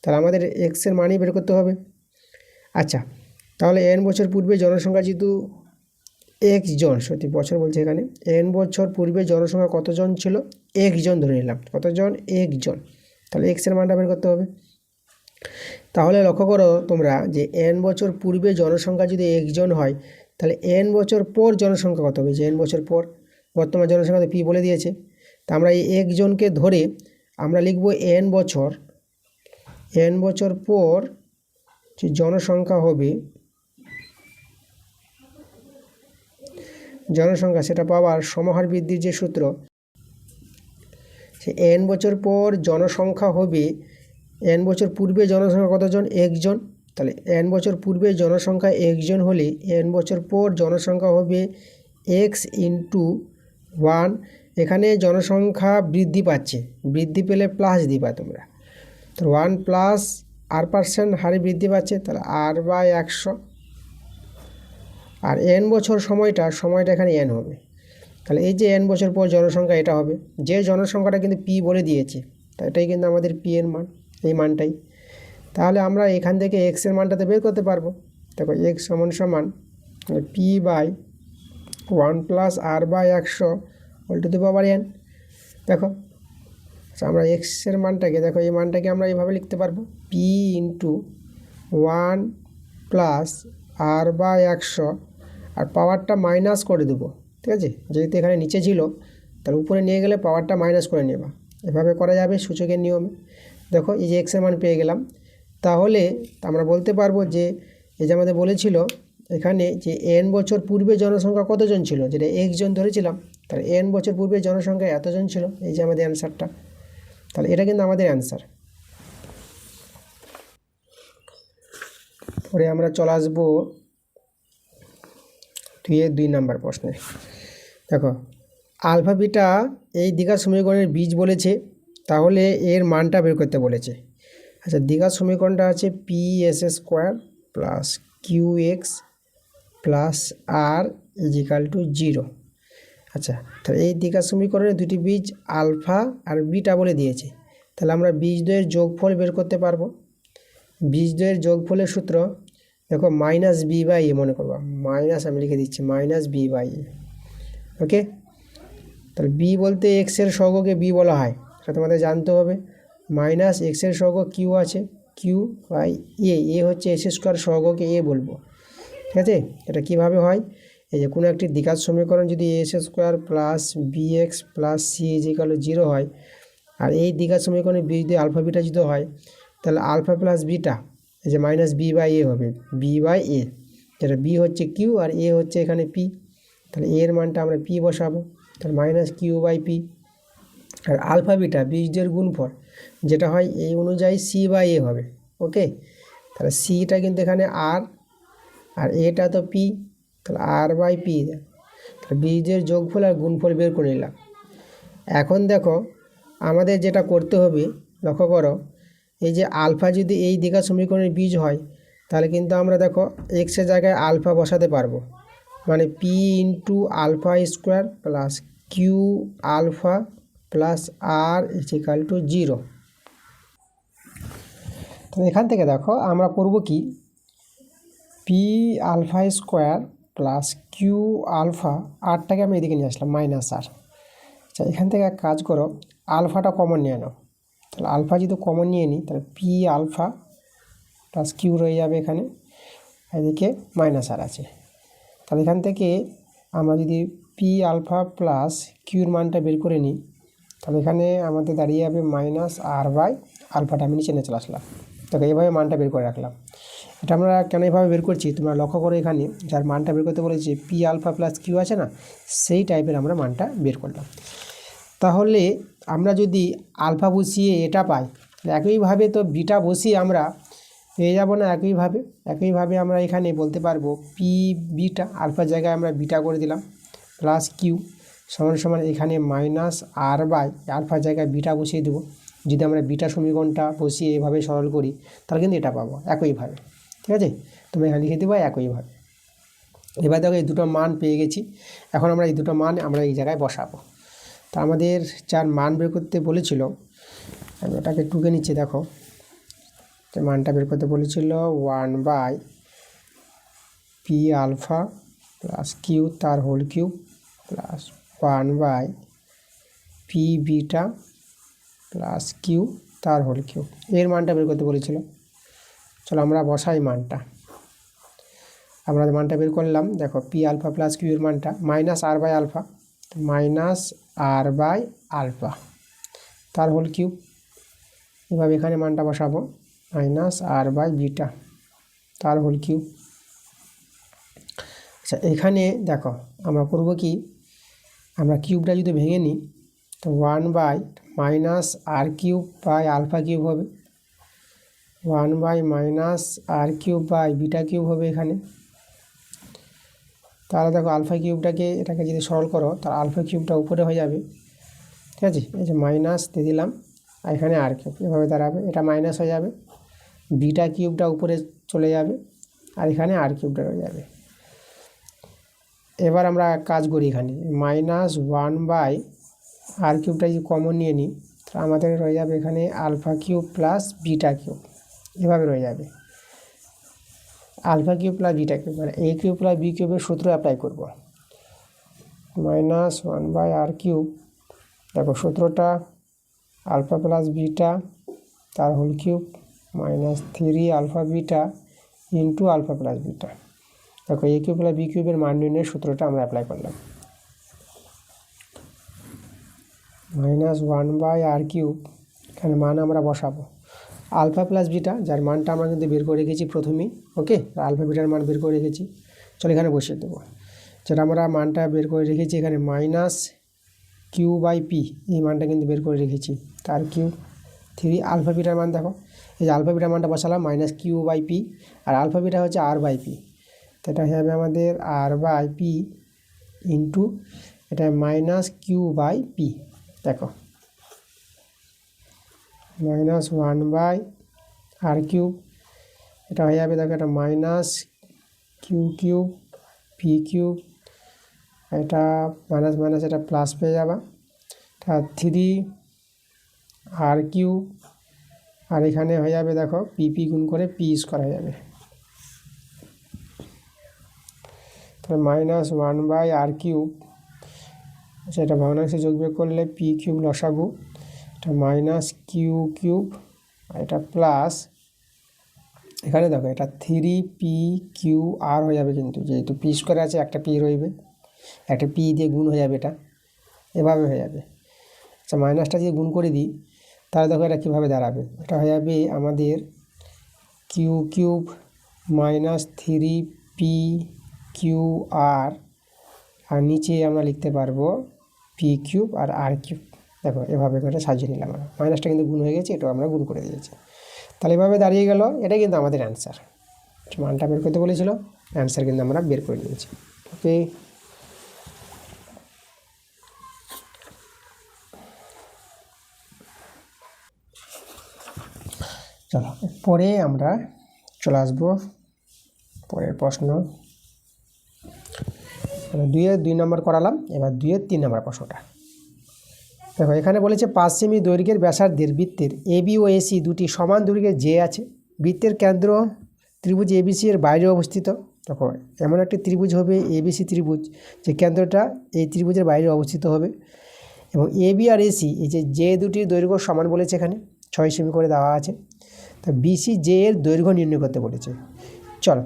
তাহলে আমাদের এক্সের মানই বের করতে হবে। আচ্ছা, তাহলে এন বছর পূর্বে জনসংখ্যা যেহেতু এক্স জন, সত্যি বছর বলছে এখানে, এন বছর পূর্বে জনসংখ্যা কতজন ছিল, একজন ধরে নিলাম, কতজন, একজন, তাহলে এক্সের মানটা বের করতে হবে। তাহলে লক্ষ্য করো তোমরা যে এন বছর পূর্বে জনসংখ্যা যদি একজন হয়, তাহলে এন বছর পর জনসংখ্যা কত হবে, যে এন বছর পর বর্তমান জনসংখ্যা তো পি বলে দিয়েছে, তা আমরা এই একজনকে ধরে আমরা লিখব এন বছর পর যে জনসংখ্যা হবে, জনসংখ্যা সেটা পাওয়ার সমাহার বৃদ্ধির যে সূত্র, সে এন বছর পর জনসংখ্যা হবে, এন বছর পূর্বে জনসংখ্যা কতজন, একজন, তাহলে এন বছর পূর্বে জনসংখ্যা একজন হলে এন বছর পর জনসংখ্যা হবে এক্স ইন্টু 1, এখানে জনসংখ্যা বৃদ্ধি পাচ্ছে, বৃদ্ধি পেলে প্লাস দিবা তোমরা, তো 1 প্লাস r% হারে বৃদ্ধি পাচ্ছে, তাহলে r/100, আর এন বছর সময়টা এখানে এন হবে, তাহলে এই যে এন বছর পর জনসংখ্যা এটা হবে, যে জনসংখ্যাটা কিন্তু পি বলে দিয়েছে, তা এটাই কিন্তু আমাদের পি এর মান, এই মানটাই। তাহলে আমরা এখান থেকে এক্সের মানটাতে বের করতে পারবো। দেখো এক্স সমান P by 1 plus r/100 whole to the power n। দেখো আমরা এক্সের মানটাকে, দেখো এই মানটাকে আমরা এইভাবে লিখতে পারবো, পি ইন্টু 1 প্লাস r/100, আর পাওয়ারটা মাইনাস করে দেবো, ঠিক আছে, যেহেতু এখানে নিচে ছিল তার উপরে নিয়ে গেলে পাওয়ারটা মাইনাস করে নেবা, এভাবে করা যাবে সূচকের নিয়মে। দেখো এই যে এক্সের মান পেয়ে গেলাম, তাহলে আমরা বলতে পারবো যে এই যে আমাদের বলেছিল এখানে যে এন বছর পূর্বে জনসংখ্যা কতজন ছিল, যেটা একজন ধরেছিলাম, তাহলে এন বছর পূর্বে জনসংখ্যা এতজন ছিল, এই যে আমাদের অ্যান্সারটা, তাহলে এটা কিন্তু আমাদের অ্যান্সার। পরে আমরা চলে আসবো 2 নম্বর প্রশ্নে। দেখো আলফা বিটা এই দ্বিঘাত সমীকরণের বীজ বলেছে, তাহলে এর মানটা বের করতে বলেছে। আচ্ছা, দ্বিঘাত সমীকরণটা আছে P S square plus Q X plus R equal to 0। আচ্ছা, তাহলে এই দ্বিঘাত সমীকরণের দুটি বীজ আলফা আর বিটা বলে দিয়েছে, তাহলে আমরা বীজদ্বয়ের যোগফল বের করতে পারবো। বীজদ্বয়ের যোগফলের সূত্র দেখো মাইনাস বি বাই এ, মনে করবা মাইনাস, আমি লিখে দিচ্ছি মাইনাস বি বাই এ। ওকে, তাহলে বি বলতে এক্সের সহগকে বি বলা হয়, সেটা তোমাদের জানতে হবে। মাইনাস এক্সের সহগ কিউ আছে, কিউ বাই এ হচ্ছে এস স্কোয়ার সহগকে এ বলবো, ঠিক আছে। এটা কিভাবে হয়, এই যে কোনো একটি দ্বিঘাত সমীকরণ যদি S square plus B x plus C equal to 0 হয়, আর এই দ্বিঘাত সমীকরণের বীজ দিয়ে আলফা বিটা যদি হয়, তাহলে আলফা প্লাস বিটা এই যে মাইনাস বি বাই এ হবে, বি বাই এ, যেটা বি হচ্ছে কিউ আর এ হচ্ছে এখানে পি, তাহলে এর মানটা আমরা পি বসাবো, তাহলে মাইনাস কিউ বাই পি। আর আলফা বিটা বীজদের গুণফল যেটা হয় এই অনুযায়ী সি বাই এ হবে। ওকে, তাহলে সিটা কিন্তু এখানে আর এটা তো পি, তাহলে আর বাই পি, তাহলে বীজের যোগফল আর গুণফল বের করে নিলাম। এখন দেখো আমাদের যেটা করতে হবে, লক্ষ্য করো এই যে আলফা যদি এই দ্বিঘাত সমীকরণের বীজ হয়, তাহলে কিন্তু আমরা দেখো এক্সের জায়গায় আলফা বসাতে পারবো, মানে P into alpha square plus Q alpha plus R equal to 0। তো এখান থেকে দেখো আমরা করব কি, P alpha square plus Q alpha, আরটাকে আমি এদিকে নিয়ে আসলাম মাইনাস আর। আচ্ছা, এখান থেকে এক কাজ করো, আলফাটা কমন নিয়ে নাও, তাহলে আলফা যদি কমন নিয়ে নিই, তাহলে পি আলফা প্লাস কিউ রয়ে যাবে এখানে, এদিকে মাইনাস আর আছে। তাহলে এখান থেকে আমরা যদি পি আলফা প্লাস কিউর মানটা বের করে নিই, তাহলে এখানে আমাদের দাঁড়িয়ে যাবে মাইনাস আর বাই আলফাটা আমি নিচে নিয়ে চলে আসলাম। দেখো এইভাবে মানটা বের করে রাখলাম। এটা আমরা কেন এইভাবে বের করছি তোমরা লক্ষ্য করো, এখানে যার মানটা বের করতে বলেছি পি আলফা প্লাস কিউ আছে না, সেই টাইপের আমরা মানটা বের করলাম। তাহলে আমরা যদি আলফা বসিয়ে এটা পাই, একইভাবে তো বিটা বসিয়ে আমরা পেয়ে যাব না, একইভাবে আমরা এখানে বলতে পারবো পি বিটা, আলফার জায়গায় আমরা বিটা করে দিলাম প্লাস কিউ সমান এখানে মাইনাস আর বাই আলফার জায়গায় বিটা বসিয়ে দেবো। যদি আমরা বিটা সমীকরণটা বসিয়ে এভাবে সরল করি, তাহলে কিন্তু এটা পাবো একইভাবে, ঠিক আছে। তোমরা এখানে লিখে দেবো একইভাবে। এবার দেখো এই দুটো মান পেয়ে গেছি, এখন আমরা এই দুটো মান আমরা এই জায়গায় বসাবো। তা আমাদের যার মান বের করতে বলেছিল, আমি ওটাকে টুকে নিচ্ছি। দেখো যে মানটা বের করতে বলেছিল 1/p আলফা প্লাস কিউ তার whole cube plus 1/p beta plus Q তার হোল কিউব, এর মানটা বের করতে বলেছিল। চলো আমরা বসাই মানটা। আমরা মানটা বের করলাম। দেখো পি আলফা প্লাস কিউ এর মানটা -r/α, -r/α তার হোল কিউব। এভাবে এখানে মানটা বসাবো, -r/β তার হোল কিউব। আচ্ছা এখানে দেখো আমরা করব কি, আমরা কিউবটা যদি ভেঙে নিই তো 1/-r³ হবে, 1/-r³ হবে এখানে। তাহলে দেখো আলফা কিউবটাকে এটাকে যদি সরল করো তাহলে আলফা কিউবটা উপরে হয়ে যাবে, ঠিক আছে। এই যে মাইনাস দিয়ে দিলাম, আর এখানে r³ এভাবে দাঁড়াবে, এটা মাইনাস হয়ে যাবে, বিটা কিউবটা উপরে চলে যাবে, আর এখানে r³ রয়ে যাবে। এবার আমরা কাজ করি, এখানে -1/r³ যদি কমন নিয়ে নিই তাহলে আমাদের রয়ে যাবে এখানে α³ প্লাস β³ এভাবে রয়ে যাবে। α³ প্লাস β³ মানে a³ প্লাস b³ সূত্র অ্যাপ্লাই করব। -1/r³, দেখো সূত্রটা আলফা প্লাস বিটা তার whole cube -3α β into alpha plus beta. দেখো a³ প্লাস b³ মান নির্ণয়ের সূত্রটা আমরা অ্যাপ্লাই করলাম। -1/r³, এখানে মান আমরা বসাবো আলফা প্লাস বিটা, যার মানটা আমরা কিন্তু বের করে রেখেছি প্রথমেই। ওকে, আলফা বিটার মান বের করে রেখেছি, চলো এখানে বসিয়ে দেবো। যেটা আমরা মানটা বের করে রেখেছি এখানে -q/p, এই মানটা কিন্তু বের করে রেখেছি, তার কিউব 3 আলফা বিটার মান। দেখো এই যে আলফা বিটার মানটা বসালাম -q/p, আর আলফা বিটা হচ্ছে r/p, তো এটা হয়ে যাবে আমাদের r/p ইন্টু এটা -q/p। দেখো -1/r³, এটা হয়ে যাবে, দেখো এটা -q³, p³, এটা মাইনাস মাইনাস এটা প্লাস পেয়ে যাবা, এটা 3r³, আর এখানে হয়ে যাবে দেখো p গুণ করে p² হয়ে যাবে, তাহলে -1/r³, সেটা ভগ্নাংশে যোগ বিয়োগ করলে p³ লসাগু, এটা -q³, আর এটা প্লাস এখানে দেখো এটা 3p⁴r হয়ে যাবে, কিন্তু যেহেতু p² আছে একটা p রইবে, একটা p দিয়ে গুণ হয়ে যাবে, এটা এভাবে হয়ে যাবে। আচ্ছা মাইনাসটা দিয়ে গুণ করে দিই তাহলে দেখো এটা কীভাবে দাঁড়াবে, এটা হয়ে যাবে আমাদের q³ -3p⁴r, আর নিচে আমরা লিখতে পারবো p³ আর r³। দেখো এভাবে করে সাজিয়ে নিলাম, আমরা মাইনাসটা কিন্তু গুণ হয়ে গেছে, এটা আমরা গুণ করে দিয়েছি, তাহলে এভাবে দাঁড়িয়ে গেল। এটাই কিন্তু আমাদের অ্যান্সার, মানটা বের করতে বলেছিল, অ্যান্সার কিন্তু আমরা বের করে নিয়েছি। ওকে, চলো পরে আমরা চলে আসবো পরের প্রশ্ন। 2 নম্বর করালাম, এবার 2-3 নম্বর প্রশ্নটা দেখো। এখানে বলেছে 5 সেমি দৈর্ঘ্যের ব্যাসার্ধের বৃত্তের AB ও AC দুটি সমান দৈর্ঘ্যের যে আছে, বৃত্তের কেন্দ্র ত্রিভুজ ABC এর বাইরে অবস্থিত। দেখো এমন একটি ত্রিভুজ হবে ABC ত্রিভুজ, যে কেন্দ্রটা এই ত্রিভুজের বাইরে অবস্থিত হবে, এবং AB আর AC এই যে দুটির দৈর্ঘ্য সমান বলেছে, এখানে 6 সেমি করে দেওয়া আছে। তো BC যে এর দৈর্ঘ্য নির্ণয় করতে বলেছে। চলো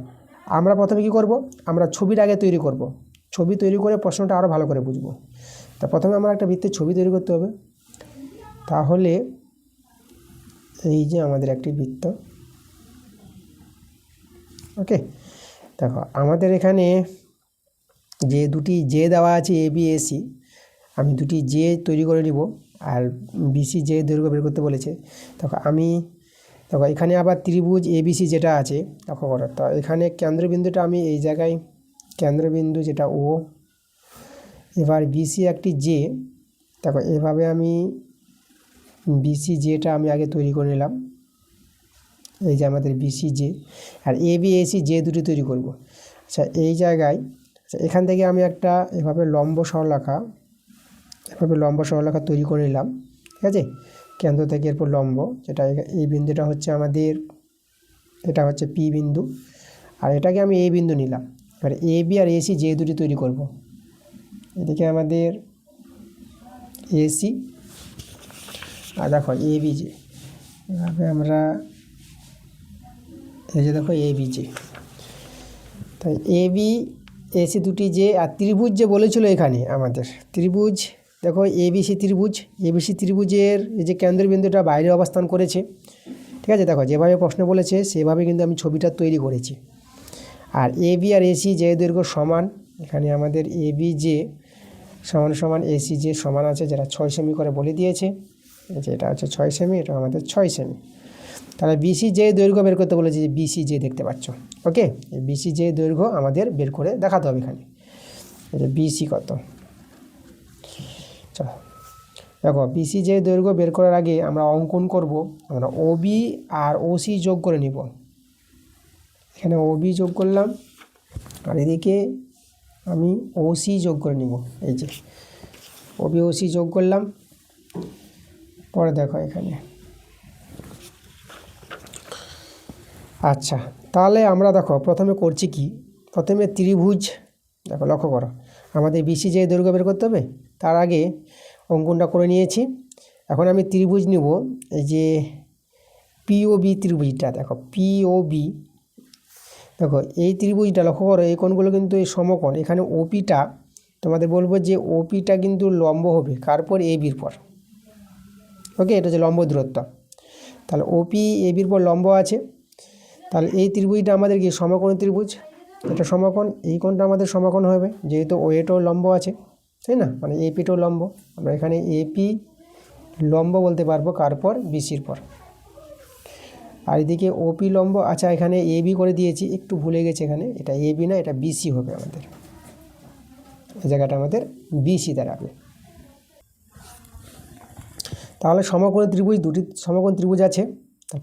আমরা প্রথমে কী করব, আমরা ছবির আগে তৈরি করব, ছবি তৈরি করে প্রশ্নটা আরও ভালো করে বুঝবো। তা প্রথমে আমরা একটা বৃত্তের ছবি তৈরি করতে হবে। তাহলে এই যে আমাদের একটি বৃত্ত, ওকে, দেখো আমাদের এখানে যে দুটি যে দেওয়া আছে AB AC, আমি দুটি যে তৈরি করে নিব, আর BC যে দৈর্ঘ্য বের করতে বলেছে। দেখো এখানে আবার ত্রিভুজ ABC যেটা আছে, দেখো করো তো এখানে কেন্দ্রবিন্দুটা আমি এই জায়গায়, কেন্দ্রবিন্দু যেটা O, এবার BC একটি যে, দেখো এভাবে আমি BC যেটা আমি আগে তৈরি করে নিলাম, এই যে আমাদের BC যে, আর AB AC যে দুটি তৈরি করব। আচ্ছা এই জায়গায়, আচ্ছা এখান থেকে আমি একটা এভাবে লম্ব সরলরেখা এভাবে লম্ব সরলরেখা তৈরি করে নিলাম, ঠিক আছে। কেন্দ্র থেকে এরপর লম্ব, যেটা এই বিন্দুটা হচ্ছে আমাদের, এটা হচ্ছে পি বিন্দু, আর এটাকে আমি এ বিন্দু নিলাম। এবার এ বি আর এসি যে দুটি তৈরি করব, এদিকে আমাদের এসি আর দেখো এ বি যে, এভাবে আমরা এই যে দেখো এ বি যে, তাই এ বি এসি দুটি যে, আর ত্রিভুজ যে বলেছিল এখানে আমাদের ত্রিভুজ, দেখো এবিসি ত্রিভুজ, এবিসি ত্রিভুজের এই যে কেন্দ্রবিন্দুটা বাইরে অবস্থান করেছে, ঠিক আছে। দেখো যেভাবে প্রশ্ন বলেছে সেভাবে কিন্তু আমি ছবিটা তৈরি করেছি। আর এ বি আর এসি যে দৈর্ঘ্য সমান, এখানে আমাদের এ বি যে সমান সমান এসি যে সমান আছে, যেটা 6 সেমি করে বলে দিয়েছে, যে এটা হচ্ছে 6 সেমি, এটা আমাদের 6 সেমি। তাহলে বিসি যে দৈর্ঘ্য বের করতে বলেছে, যে বিসি যে দেখতে পাচ্ছ, ওকে, এই বিসি যে দৈর্ঘ্য আমাদের বের করে দেখাতে হবে এখানে, এই যে বিসি কত। চলো দেখো, বিসি যে দৈর্ঘ্য বের করার আগে আমরা অঙ্কন করব, আমরা ওবি আর ওসি যোগ করে নিব। এখানে ওবি যোগ করলাম, আর এদিকে আমি ওসি যোগ করে নিব, এই যে ওবি ওসি যোগ করলাম। পরে দেখো এখানে, আচ্ছা তাহলে আমরা দেখো প্রথমে করছি কি, প্রথমে ত্রিভুজ, দেখো লক্ষ্য করো, আমাদের বিসি যে দৈর্ঘ্য বের করতে হবে, তার আগে অঙ্কনটা করে নিয়েছি। এখন আমি ত্রিভুজ নিব, এই যে পিওবি ত্রিভুজটা, দেখো পিওবি, দেখো এই ত্রিভুজটা লক্ষ্য করো, এই কোণগুলো কিন্তু এই সমকোণ। এখানে ওপিটা তোমাদের বলবো যে ওপিটা কিন্তু লম্ব হবে কার পর, এ বির পর, ওকে, এটা হচ্ছে লম্ব দূরত্ব। তাহলে ওপি এ বির পর লম্ব আছে, তাহলে এই ত্রিভুজটা আমাদের কি সমকোণ ত্রিভুজ, এটা সমকোণ, এই কোণটা আমাদের সমকোণ হবে, যেহেতু ওএটাও লম্ব আছে, তাই না, মানে এপিটাও লম্ব। আমরা এখানে এপি লম্ব বলতে পারবো কার পর, বিসির পর। আর এদিকে ওপি লম্ব, আচ্ছা এখানে এ বি করে দিয়েছি, একটু ভুলে গেছে, এখানে এটা এ বি না, এটা বিসি হবে আমাদের, এই জায়গাটা আমাদের বিসি দাঁড়াবে। তাহলে সমকোণ ত্রিভুজ, দুটি সমকোণ ত্রিভুজ আছে।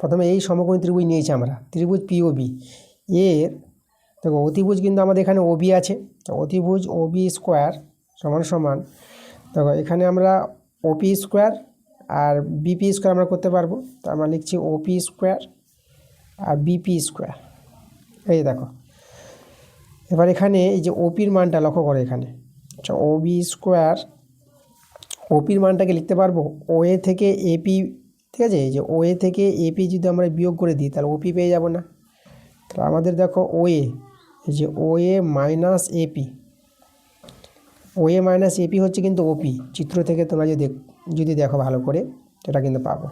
প্রথমে এই সমকোণ ত্রিভুজ নিয়েছি আমরা, ত্রিভুজ পিওবি, এর দেখো অতিভুজ কিন্তু আমাদের এখানে ওবি আছে, তো অতিভুজ ওবি স্কোয়ার সমান সমান, দেখো এখানে আমরা ওপি স্কোয়ার আর বিপি স্কোয়ার আমরা করতে পারবো, তো আমরা লিখছি ওপি স্কোয়ার আর বিপি স্কোয়ার, এই দেখো। এবার এখানে এই যে ওপির মানটা লক্ষ্য করো, এখানে আচ্ছা ওবি স্কোয়ার, ওপির মানটাকে লিখতে পারবো ও এ থেকে এপি, ঠিক আছে। এই যে ও এ থেকে এপি যদি আমরা বিয়োগ করে দিই, তাহলে ওপি পেয়ে যাব না। তাহলে আমাদের দেখো ও এ, এই যে ও এ মাইনাস এপি, ও এ মাইনাস এপি হচ্ছে কিন্তু ওপি, চিত্র থেকে তোমরা যদি দেখো ভালো করে, এটা কিন্তু পাবো,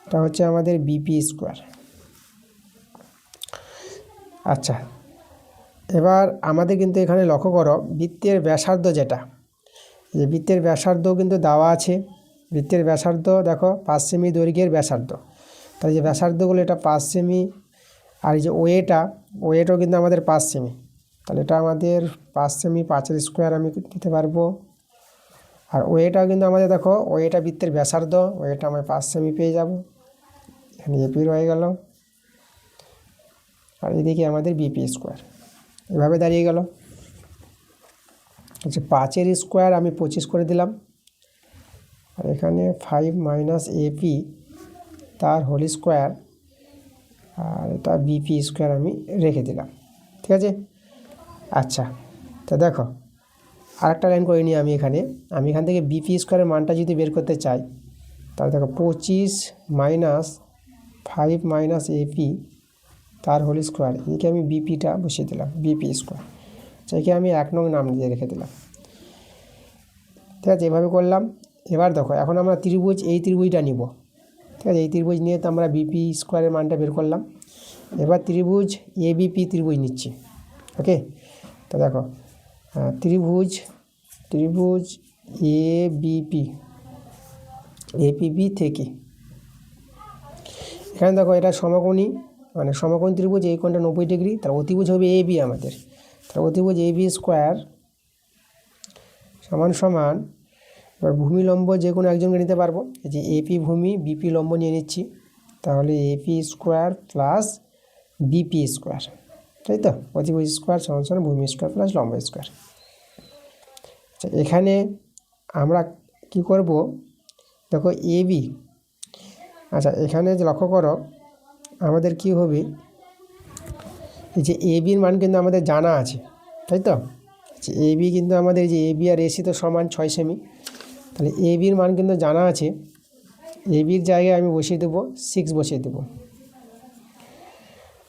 এটা হচ্ছে আমাদের বিপি স্কোয়ার। আচ্ছা এবার আমাদের কিন্তু এখানে লক্ষ্য করো, বৃত্তের ব্যাসার্ধ যেটা, যে বৃত্তের ব্যাসার্ধ কিন্তু দেওয়া আছে, বৃত্তের ব্যাসার্ধ দেখো 5 সেমি দৈর্ঘ্যের ব্যাসার্ধ, তাহলে যে ব্যাসার্ধগুলো এটা 5 সেমি, আর এই যে ওয়েটাও কিন্তু আমাদের 5 সেমি, তাহলে এটা আমাদের 5 সেমি, 5-এর স্কোয়ার আমি দিতে পারবো। আর ওয়েটাও কিন্তু আমাদের দেখো, ওয়েটা বৃত্তের ব্যাসার্ধ, ওয়েটা আমি 5 সেমি পেয়ে যাব, এখানে এপি রয়ে গেল, আর এদিকে আমাদের বিপি স্কোয়ার, এভাবে দাঁড়িয়ে গেল। আচ্ছা 5-এর স্কোয়ার আমি 25 করে দিলাম, আর এখানে 5 মাইনাস এপি তার হোল স্কোয়ার, আর এটা বিপি স্কোয়ার আমি রেখে দিলাম, ঠিক আছে। আচ্ছা তো দেখো আরেকটা লাইন করে নিই আমি এখান থেকে বিপি স্কোয়ারের মানটা যদি বের করতে চাই, তাহলে দেখো 25 মাইনাস 5 মাইনাস এপি তার হোল স্কোয়ার, এদিকে আমি বিপিটা বসিয়ে দিলাম, বিপি স্কোয়ার, একে আমি 1 নং নাম দিয়ে রেখে দিলাম, ঠিক আছে। এভাবে করলাম। এবার দেখো এখন আমরা ত্রিভুজ, এই ত্রিভুজটা নিব, ঠিক আছে। এই ত্রিভুজ নিয়ে তো আমরা বিপি স্কোয়ারের মানটা বের করলাম। এবার ত্রিভুজ এবিপি ত্রিভুজ নিচ্ছি, ওকে। তো দেখো ত্রিভুজ এপিবি থেকে, এখানে দেখো এটা সমকোণী, মানে সমকোণ ত্রিভুজ, এই কোণটা 90 ডিগ্রি, তার অতিভুজ হবে এ বি আমাদের, তার অতিভুজ এ বি স্কোয়ার সমান সমান, এবার ভূমি লম্ব যে কোনো একজনকে নিতে পারবো, এই যে এপি ভূমি, বিপি লম্ব নিয়ে নিচ্ছি, তাহলে AP square plus BP square, তাই তো, অতিভুজ স্কোয়ার সমান সমান ভূমি স্কোয়ার প্লাস লম্ব স্কোয়ার। আচ্ছা এখানে আমরা কি করব, দেখো এ বি, আচ্ছা এখানে যে লক্ষ্য করো আমাদের কি হবে, এই যে এ বির মান কিন্তু আমাদের জানা আছে, তাই তো? এ বি কিন্তু আমাদের যে এ বি আর এসি তো সমান 6 সেমি, তাহলে এ বির মান কিন্তু জানা আছে। এ বির জায়গায় আমি বসিয়ে দেবো 6 বসিয়ে দেবো।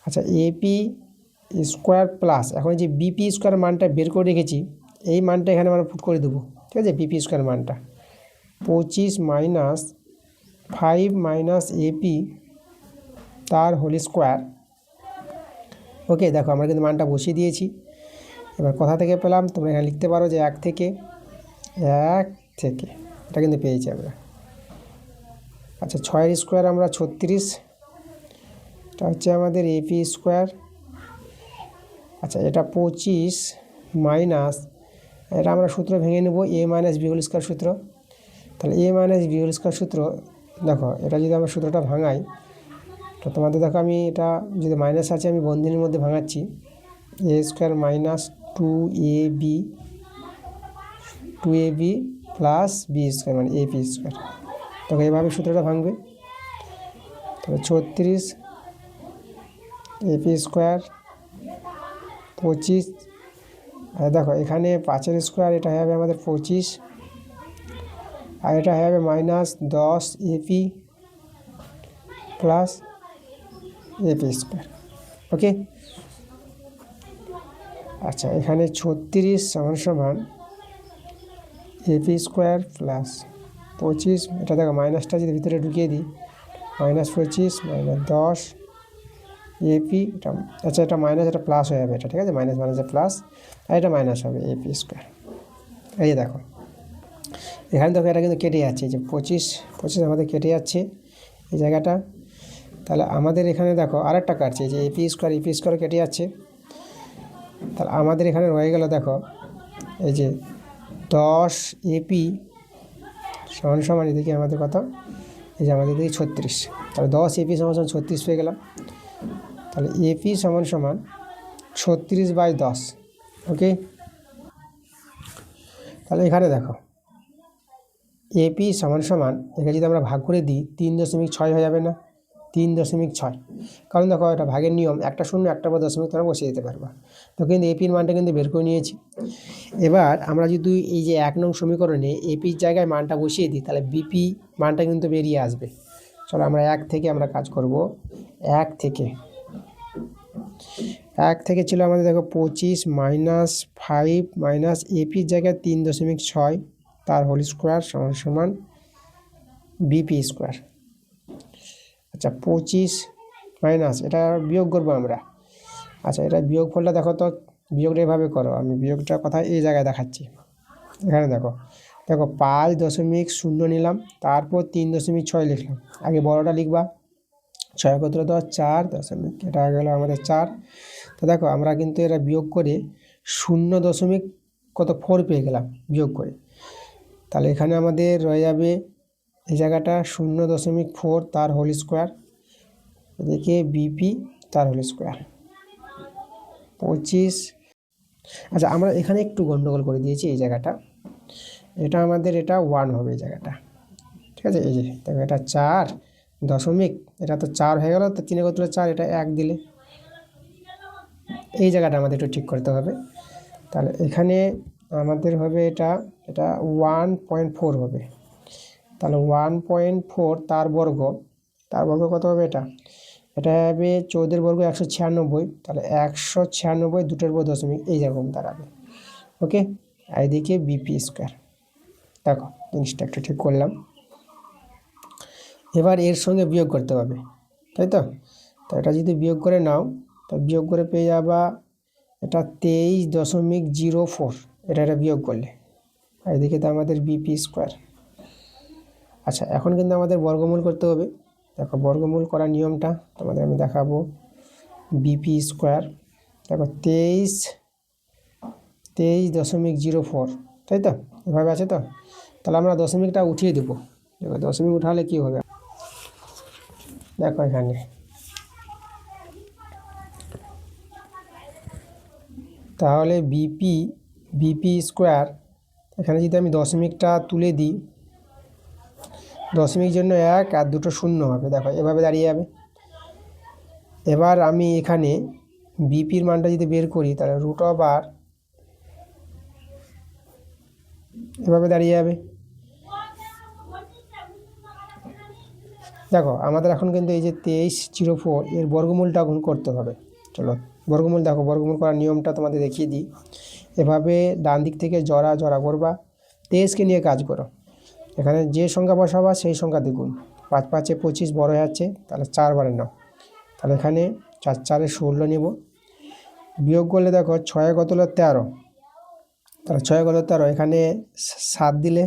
আচ্ছা এপি স্কোয়ার প্লাস, এখন যে বিপি স্কোয়ার মানটা বের করে রেখেছি, এই মানটা এখানে আমরা পুট করে দেবো, ঠিক আছে? বিপি স্কোয়ার মানটা 25 মাইনাস 5 মাইনাস এপি তার হোল স্কোয়ার। ওকে, দেখো আমরা কিন্তু মানটা বসিয়ে দিয়েছি। এবার কোথা থেকে পেলাম, তোমরা এখানে লিখতে পারো যে 1 থেকে এটা কিন্তু পেয়েছি আমরা। আচ্ছা 6 স্কোয়ার আমরা 36, এটা হচ্ছে আমাদের এপি স্কোয়ার। আচ্ছা এটা 25 মাইনাস, এটা আমরা সূত্র ভেঙে নেব, এ মাইনাস বি হোল স্কোয়ার সূত্র। তাহলে এ মাইনাস বি হোল স্কোয়ার সূত্র, দেখো এটা যদি আমরা সূত্রটা ভাঙাই, তো তোমাদের দেখো আমি এটা যদি মাইনাস আছে আমি বন্ধনীর মধ্যে ভাঙাচ্ছি, A square minus 2ab plus B square মানে এপি স্কোয়ার। তখন এইভাবে সূত্রটা ভাঙবে। তাহলে 36 এপি স্কোয়ার 25, আর দেখো এখানে 5 স্কোয়ার, এটা হয়ে যাবে আমাদের 25, আর এটা হয়ে যাবে minus 10 AP plus AP square. Okay, আচ্ছা এখানে 36 সমান সমান এপি স্কোয়ার প্লাস 25, এটা দেখো মাইনাসটা যদি ভিতরে ঢুকিয়ে দিই, মাইনাস 25 মাইনাস 10 এপি, এটা আচ্ছা এটা মাইনাস, এটা প্লাস হয়ে যাবে, এটা ঠিক আছে? মাইনাস মাইনাসে প্লাস, আর এটা মাইনাস হবে এপি স্কোয়ার। এই যে দেখো এখানে দেখো এটা কিন্তু কেটে যাচ্ছে, যে 25 আমাদের কেটে যাচ্ছে এই জায়গাটা। তাহলে আমাদের এখানে দেখো আরেকটা কাটছে, যে এপি স্কোয়ার কেটে যাচ্ছে। তাহলে আমাদের এখানে রয়ে গেল দেখো এই যে 10 এপি সমান সমান এদিকে আমাদের কত, এই যে আমাদের এদিকে 36, তাহলে 10 এপি সমান সমান 36 পেয়ে গেলাম। তাহলে এপি সমান সমান 36/10। ওকে, তাহলে এখানে দেখো এপি সমান সমান, এখানে যদি আমরা ভাগ করে দিই 3.6 হয়ে যাবে না? 3.6, কারণ দেখো এটা ভাগের নিয়ম, একটা শূন্য একটা বা দশমিক তোমরা বসিয়ে দিতে পারবা। তো কিন্তু এপির মানটা কিন্তু বের করে নিয়েছি। এবার আমরা যদি এই যে 1 নং সমীকরণে এপির জায়গায় মানটা বসিয়ে দিই, তাহলে বিপি মানটা কিন্তু বেরিয়ে আসবে। চলো আমরা 1 থেকে আমরা কাজ করব। 1 থেকে ছিল আমাদের দেখো 25 মাইনাস 5 মাইনাস এপির জায়গায় 3.6 তার হোল স্কোয়ার সমান সমান বিপি স্কোয়ার। আচ্ছা 25 মাইনাস, এটা বিয়োগ করবো আমরা। আচ্ছা এটা বিয়োগ ফলটা দেখো তো, বিয়োগটা এভাবে করো, আমি বিয়োগটা কথা এই জায়গায় দেখাচ্ছি। এখানে দেখো 5.0 নিলাম, তারপর 3.6 লিখলাম। আগে বড়টা লিখবা, 6 কত 10, 4 দশমিক, এটা গেল আমাদের 4। তো দেখো আমরা কিন্তু এটা বিয়োগ করে 0.4 পেয়ে গেলাম বিয়োগ করে। তাহলে এখানে আমাদের রয়ে যাবে এই জায়গাটা 0.4 তার হোল স্কোয়ার, এদিকে বিপি তার হোল স্কোয়ার 25। আচ্ছা আমরা এখানে একটু গন্ডগোল করে দিয়েছি এই জায়গাটা, এটা আমাদের এটা 1 হবে এই জায়গাটা, ঠিক আছে? এই যে দেখো এটা 4 দশমিক, এটা তো 4 হয়ে গেল, তো 3 কত 4, এটা 1 দিলে, এই জায়গাটা আমাদের একটু ঠিক করতে হবে। তাহলে এখানে আমাদের হবে এটা 1.4 হবে। তাহলে 1.4 তার বর্গ কত হবে, এটা হবে 14 বর্গ 196, তাহলে 196 দুটোর পর দশমিক এইরকম দাঁড়াবে। ওকে, আর এদিকে বিপি স্কোয়ার, দেখো জিনিসটা একটু ঠিক করলাম। এবার এর সঙ্গে বিয়োগ করতে হবে, তাই তো? তো এটা যদি বিয়োগ করে নাও, তো বিয়োগ করে পেয়ে যাবা এটা 23.04, এটা বিয়োগ করলে, আর এদিকে তো আমাদের বিপি স্কোয়ার। আচ্ছা এখন কিন্তু আমাদের বর্গমূল করতে হবে। দেখো বর্গমূল করার নিয়মটা তোমাদের আমি দেখাবো। বিপি স্কোয়ার দেখো 23.04, তাই তো? এভাবে আছে তো? তাহলে আমরা দশমিকটা উঠিয়ে দেবো। এবার দশমিক উঠালে কী হবে, দেখো এখানে তাহলে বিপি স্কোয়ার এখানে যদি আমি দশমিকটা তুলে দিই, দশমিক জন্য 1 আর 2টো শূন্য হবে, দেখো এভাবে দাঁড়িয়ে যাবে। এবার আমি এখানে বিপির মানটা যদি বের করি তাহলে √r এভাবে দাঁড়িয়ে যাবে। দেখো আমাদের এখন কিন্তু এই যে 2304 এর বর্গমূলটা গুণ করতে হবে। চলো বর্গমূল দেখো, বর্গমূল করার নিয়মটা তোমাদের দেখিয়ে দিই। এভাবে ডান দিক থেকে জরা জরা করবা, 23কে নিয়ে কাজ করো। এখানে যে সংখ্যা বসাবা সেই সংখ্যা দ্বিগুণ, 5 5 25 বড় হয়ে যাচ্ছে, তাহলে 4 বারের নাও। তাহলে এখানে 4 4 16 নেব। বিয়োগ করলে দেখো 6 কত হলো 13, তাহলে 6 কত 13, এখানে 7 দিলে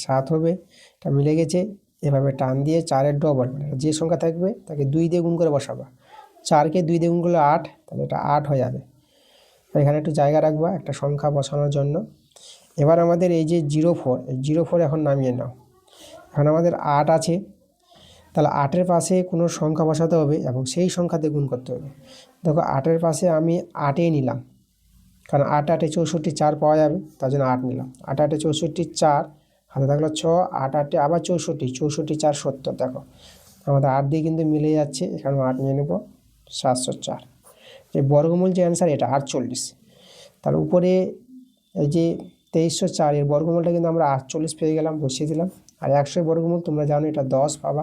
7 হবে, এটা মিলে গেছে। এভাবে টান দিয়ে 4-এর ডবল, মানে যে সংখ্যা থাকবে তাকে 2 দিয়ে গুণ করে বসাবা। 4কে 2 দিয়ে গুণ করলে 8, তাহলে এটা 8 হয়ে যাবে। এখানে একটু জায়গা রাখবা একটা সংখ্যা বসানোর জন্য। এবার আমাদের এই যে 04, এই 04 এখন নামিয়ে নাও। এখন আমাদের 8 আছে, তাহলে 8-এর পাশে কোনো সংখ্যা বসাতে হবে এবং সেই সংখ্যাতে গুণ করতে হবে। দেখো 8-এর পাশে আমি 8ই নিলাম, কারণ 8 8 64, 4 পাওয়া যাবে, তার জন্য 8 নিলাম। 8 8 64, 4 হাতে থাকলো 6, 8 8 আবার 64, 64 4 70। দেখো আমাদের 8 দিয়ে কিন্তু মিলে যাচ্ছে, এখানে 8 নিয়ে নেব, 704। এই বর্গমূল যে অ্যান্সার এটা 48। তার উপরে এই যে 2304 এর বর্গমূলটা কিন্তু আমরা 48 পেয়ে গেলাম, বসিয়ে দিলাম। আর 100 বর্গমূল তোমরা জানো এটা 10 পাবা।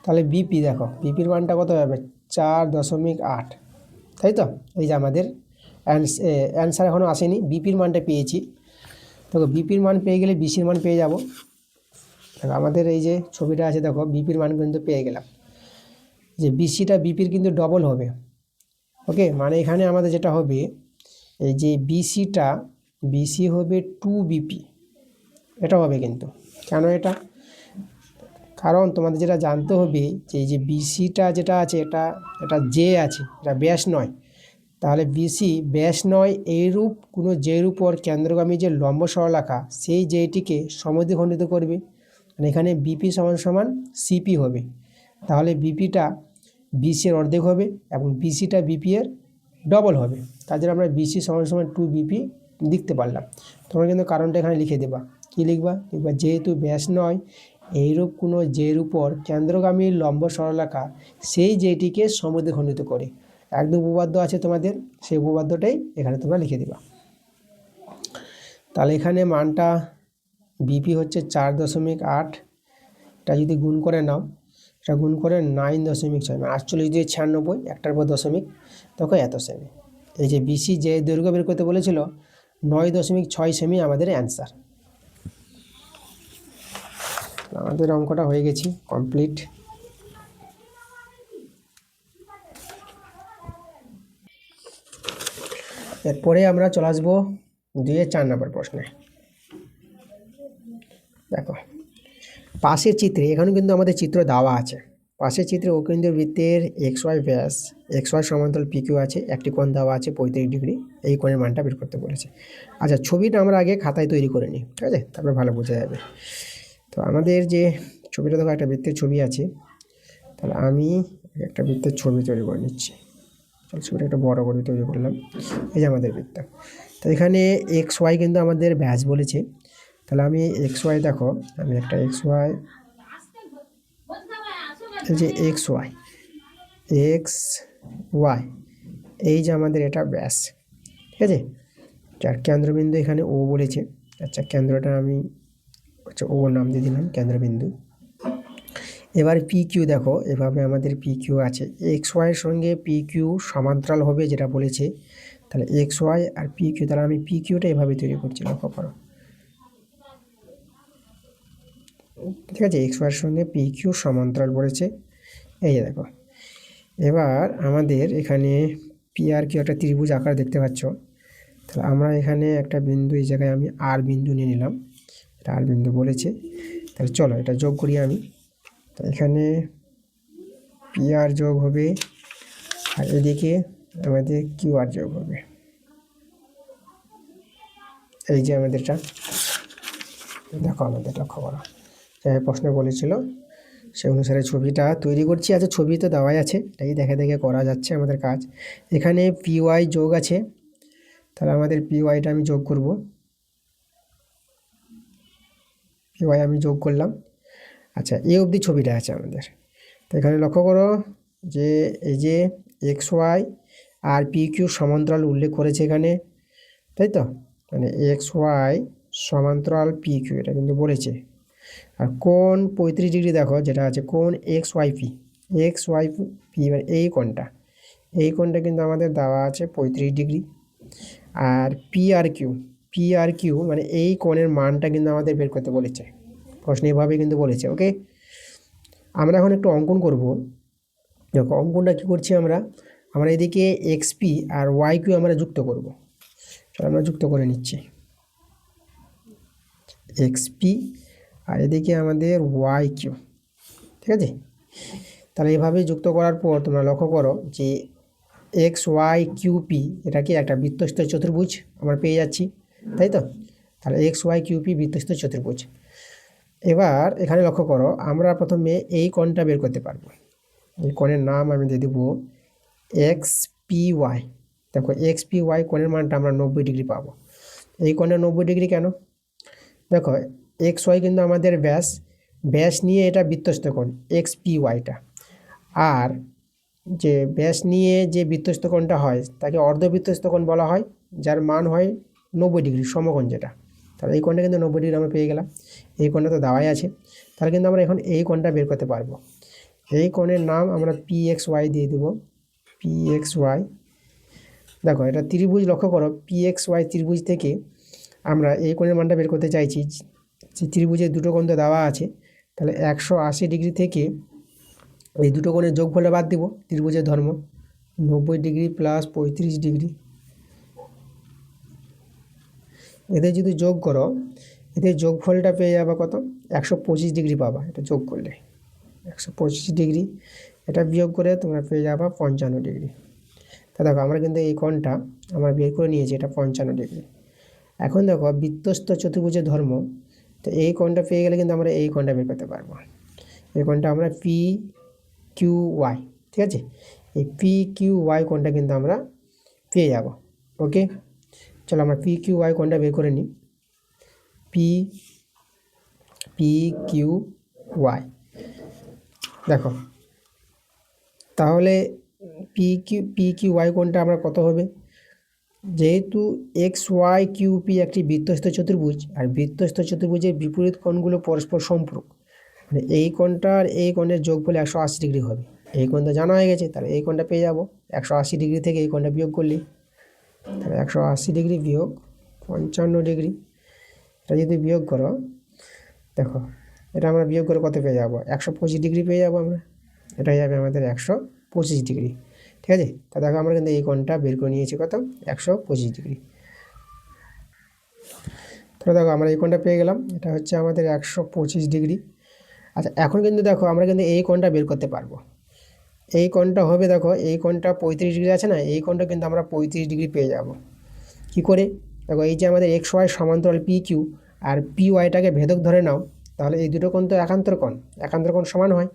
তাহলে বিপি দেখো, বিপির মানটা কত হবে 4.8, তাই তো? এই যে আমাদের অ্যান্সার এখনও আসেনি, বিপির মানটা পেয়েছি। দেখো বিপির মান পেয়ে গেলে বিসির মান পেয়ে যাব। দেখো আমাদের এই যে ছবিটা আছে, দেখো বিপির মান কিন্তু পেয়ে গেলাম, যে বিসিটা বিপির কিন্তু ডবল হবে। ওকে, মানে এখানে আমাদের যেটা হবে, এই যে বিসি হবে 2 বিপি, এটা হবে কিন্তু। কেন এটা? কারণ তোমাদের যেটা জানতে হবে যে এই যে বিসিটা যেটা আছে এটা জে আছে, এটা ব্যাস নয়। তাহলে বিসি ব্যাস নয় এইরূপ কোনো জের উপর কেন্দ্রগামী যে লম্ব সরলরেখা সেই জেটিকে সমদ্বিখণ্ডিত করবে। মানে এখানে বিপি সমান সমান সিপি হবে, তাহলে বিপিটা বিসি এর অর্ধেক হবে এবং বিসিটা বিপি এর ডবল হবে। তার জন্য আমরা বিসি সমান সমান 2 বিপি লিখতে পারলাম। তোমরা কিন্তু কারণটা এখানে লিখে দেবা। কী লিখবা? যেহেতু ব্যাস নয় এইরূপ কোনো জের উপর কেন্দ্রগামী লম্ব সরলরেখা সেই জেটিকে সমদ্বিখণ্ডিত করে। একদম উপপাদ্য আছে তোমাদের, সেই উপপাদ্যটাই এখানে তোমরা লিখে দিবা। তাহলে এখানে মানটা বিপি হচ্ছে 4.8, এটা যদি গুণ করে নাও, এটা গুণ করে 9.6, 48 দিয়ে 96, একটার পর দশমিক, তখন এত সেমি। এই যে বিসি যে দৈর্ঘ্য বের করতে বলেছিল 9.6 সেমি আমাদের অ্যান্সার। আমাদের অঙ্কটা হয়ে গেছি কমপ্লিট। এরপরে আমরা চলে আসবো 2-4 নম্বর প্রশ্নে। দেখো পাশের চিত্রে, এখানে কিন্তু আমাদের চিত্র দেওয়া আছে। পাশের চিত্রে অকেন্দ্রীয় বৃত্তের XY ব্যাস, XY সমান্তরাল PQ আছে, একটি কোণ দেওয়া আছে 35 ডিগ্রি, এই কোণের মানটা বের করতে বলেছে। আচ্ছা ছবিটা আমরা আগে খাতায় তৈরি করে নিই, ঠিক আছে, তারপরে ভালো বোঝা যাবে। তো আমাদের যে ছবিটা, দেখো একটা বৃত্তের ছবি আছে, তাহলে আমি একটা বৃত্তের ছবি তৈরি করে নিচ্ছি। চল ছবিটা একটা বড় করে তৈরি করলাম। এই যে আমাদের বৃত্ত, তো এখানে XY কিন্তু আমাদের ব্যাস বলেছে। তাহলে আমি XY, দেখো আমি একটা XY, এই যে XY এই যে আমাদের এটা ব্যাস, ঠিক আছে। যার কেন্দ্রবিন্দু এখানে ও বলেছে। আচ্ছা কেন্দ্রটা আমি ও নাম দিয়ে দিলাম কেন্দ্রবিন্দু। এবার PQ দেখো, এভাবে আমাদের PQ আছে, XY এর সঙ্গে PQ সমান্তরাল হবে যেটা বলেছে। তাহলে XY আর PQ, তাহলে আমি PQটা এভাবে তৈরি করছি, লক্ষ্য করো, ঠিক আছে। XY এর সঙ্গে PQ সমান্তরাল বলেছে, এই যে দেখো। এবার আমাদের এখানে PRQ একটা ত্রিভুজ আকার দেখতে পাচ্ছ। তাহলে আমরা এখানে একটা বিন্দু, এই জায়গায় আমি আর বিন্দু নিয়ে নিলাম, এটা আর বিন্দু বলেছে। তাহলে চলো এটা যোগ করি আমি। তো এখানে PR যোগ হবে আর এদিকে আমাদের QR যোগ হবে। এই যে আমাদেরটা দেখো, আমাদের লক্ষ্য করো, প্রশ্ন বলেছিল সেই অনুসারে ছবিটা তৈরি করছি। আচ্ছা ছবি তো দেওয়াই আছে, এটাই দেখে দেখে করা যাচ্ছে আমাদের কাজ। এখানে PY যোগ আছে, তাহলে আমাদের পি ওয়াইটা আমি যোগ করব, পি ওয়াই আমি যোগ করলাম। আচ্ছা, এই অবধি ছবিটা আছে আমাদের। তো এখানে লক্ষ্য করো যে এই যে এক্স ওয়াই আর পি কিউ সমান্তরাল উল্লেখ করেছে এখানে, তাই তো, মানে এক্স ওয়াই সমান্তরাল পি কিউ এটা কিন্তু বলেছে। আর কোণ 35 ডিগ্রি দেখো যেটা আছে কোণ X Y P, X Y P মানে এই কোণটা কিন্তু আমাদের দেওয়া আছে 35 ডিগ্রি। আর পি আর কিউ মানে এই কোণের মানটা কিন্তু আমাদের বের করতে বলেছে, প্রশ্ন এভাবে কিন্তু বলেছে। ওকে, আমরা এখন একটু অঙ্কন করব। দেখো অঙ্কনটা কী করছি আমরা, এদিকে x P R Y Q আমরা যুক্ত করব। চলো আমরা যুক্ত করে নিচ্ছি, এক্স পি আর এদিকে আমাদের ওয়াই কিউ, ঠিক আছে। তাহলে এভাবে যুক্ত করার পর তোমরা লক্ষ্য করো যে এক্স ওয়াই কিউ পি এটা কি একটা বৃত্তস্থ চতুর্ভুজ আমরা পেয়ে যাচ্ছি, তাই তো। তাহলে এক্স ওয়াই কিউ পি বৃত্তস্থ চতুর্ভুজ। এবার এখানে লক্ষ্য করো আমরা প্রথমে এই কোণটা বের করতে পারবো। এই কোণের নাম আমি দিয়ে দেবো এক্স পি ওয়াই। দেখো এক্স পি ওয়াই কোণের মানটা আমরা 90 ডিগ্রি পাবো। এই কোণটা 90 ডিগ্রি কেন, দেখো এক্স ওয়াই কিন্তু আমাদের ব্যাস নিয়ে এটা বৃত্তস্থ কোণ এক্স পি ওয়াইটা, আর যে ব্যাস নিয়ে যে বৃত্তস্থ কোণটা হয় তাকে অর্ধবৃত্তস্থ কোণ বলা হয়, যার মান হয় 90 ডিগ্রি সমকোণ যেটা। তাহলে এই কোণটা কিন্তু 90 ডিগ্রি আমরা পেয়ে গেলাম, এই কোণটা তো দেওয়াই আছে। তাহলে কিন্তু আমরা এখন এই কোণটা বের করতে পারবো। এই কোণের নাম আমরা পি এক্স ওয়াই দিয়ে দেবো, পি এক্স ওয়াই। দেখো এটা ত্রিভুজ, লক্ষ্য করো পি এক্স ওয়াই ত্রিভুজ থেকে আমরা এই কোণের মানটা বের করতে চাইছি। যে ত্রিভুজের দুটো কোণ তো দেওয়া আছে, তাহলে 180 ডিগ্রি থেকে এই দুটো কোণের যোগফলটা বাদ দিব, ত্রিভুজের ধর্ম 90 ডিগ্রি প্লাস 35 ডিগ্রি। এদের যদি যোগ করো, এদের যোগফলটা পেয়ে যাবে কত, 125 ডিগ্রি পাবা। এটা যোগ করলে 125 ডিগ্রি, এটা বিয়োগ করে তোমরা পেয়ে যাবা 55 ডিগ্রি। তা দেখো আমরা কিন্তু এই কোণটা আমরা বের করে নিয়েছি, এটা 55 ডিগ্রি। এখন দেখো বৃত্তস্থ চতুর্ভুজের ধর্ম, তো এই কোণটা পেয়ে গেলে কিন্তু আমরা এই কোণটা বের করতে পারবো। এই কোণটা আমরা পি কিউ ওয়াই, ঠিক আছে, এই পি কিউ ওয়াই কোণটা কিন্তু আমরা পেয়ে যাব। ওকে, চলো আমরা পি কিউ ওয়াই কোণটা বের করে নিই। পি কিউ ওয়াই দেখো, তাহলে পি কিউ ওয়াই কোণটা আমরা কত হবে, যেহেতু এক্স ওয়াই কিউ পি একটি বৃত্তস্থ চতুর্ভুজ, আর বৃত্তস্থ চতুর্ভুজের বিপরীত কোণগুলো পরস্পর সম্পূরক, মানে এই কোণটা আর এই কোণের যোগফল 180 ডিগ্রি হবে। এই কোণটা জানা হয়ে গেছে, তাহলে এই কোণটা পেয়ে যাবো। 180 ডিগ্রি থেকে এই কোণটা বিয়োগ করলে, তাহলে 180 ডিগ্রি বিয়োগ 55 ডিগ্রি, এটা যদি বিয়োগ করো, দেখো এটা আমরা বিয়োগ করে কত পেয়ে যাবো, 125 ডিগ্রি পেয়ে যাবো আমরা। এটাই যাবে আমাদের 125 ডিগ্রি, ঠিক আছে। তা দেখো আমরা কিন্তু এই কোণটা বের করে নিয়েছি কত, 125 ডিগ্রি। তাহলে দেখো আমরা এই কোণটা পেয়ে গেলাম, এটা হচ্ছে আমাদের 125 ডিগ্রি। আচ্ছা এখন কিন্তু দেখো আমরা কিন্তু এই কোণটা বের করতে পারবো। এই কোণটা হবে, দেখো এই কোণটা 35 ডিগ্রি আছে না, এই কোণটা কিন্তু আমরা 35 ডিগ্রি পেয়ে যাব। কি করে, দেখো এই যে আমাদের এক্স ওয়াই সমান্তরাল পি কিউ আর পি ওয়াইটাকে ভেদক ধরে নাও, তাহলে এই দুটো কোণ তো একান্তর কোণ সমান হয়।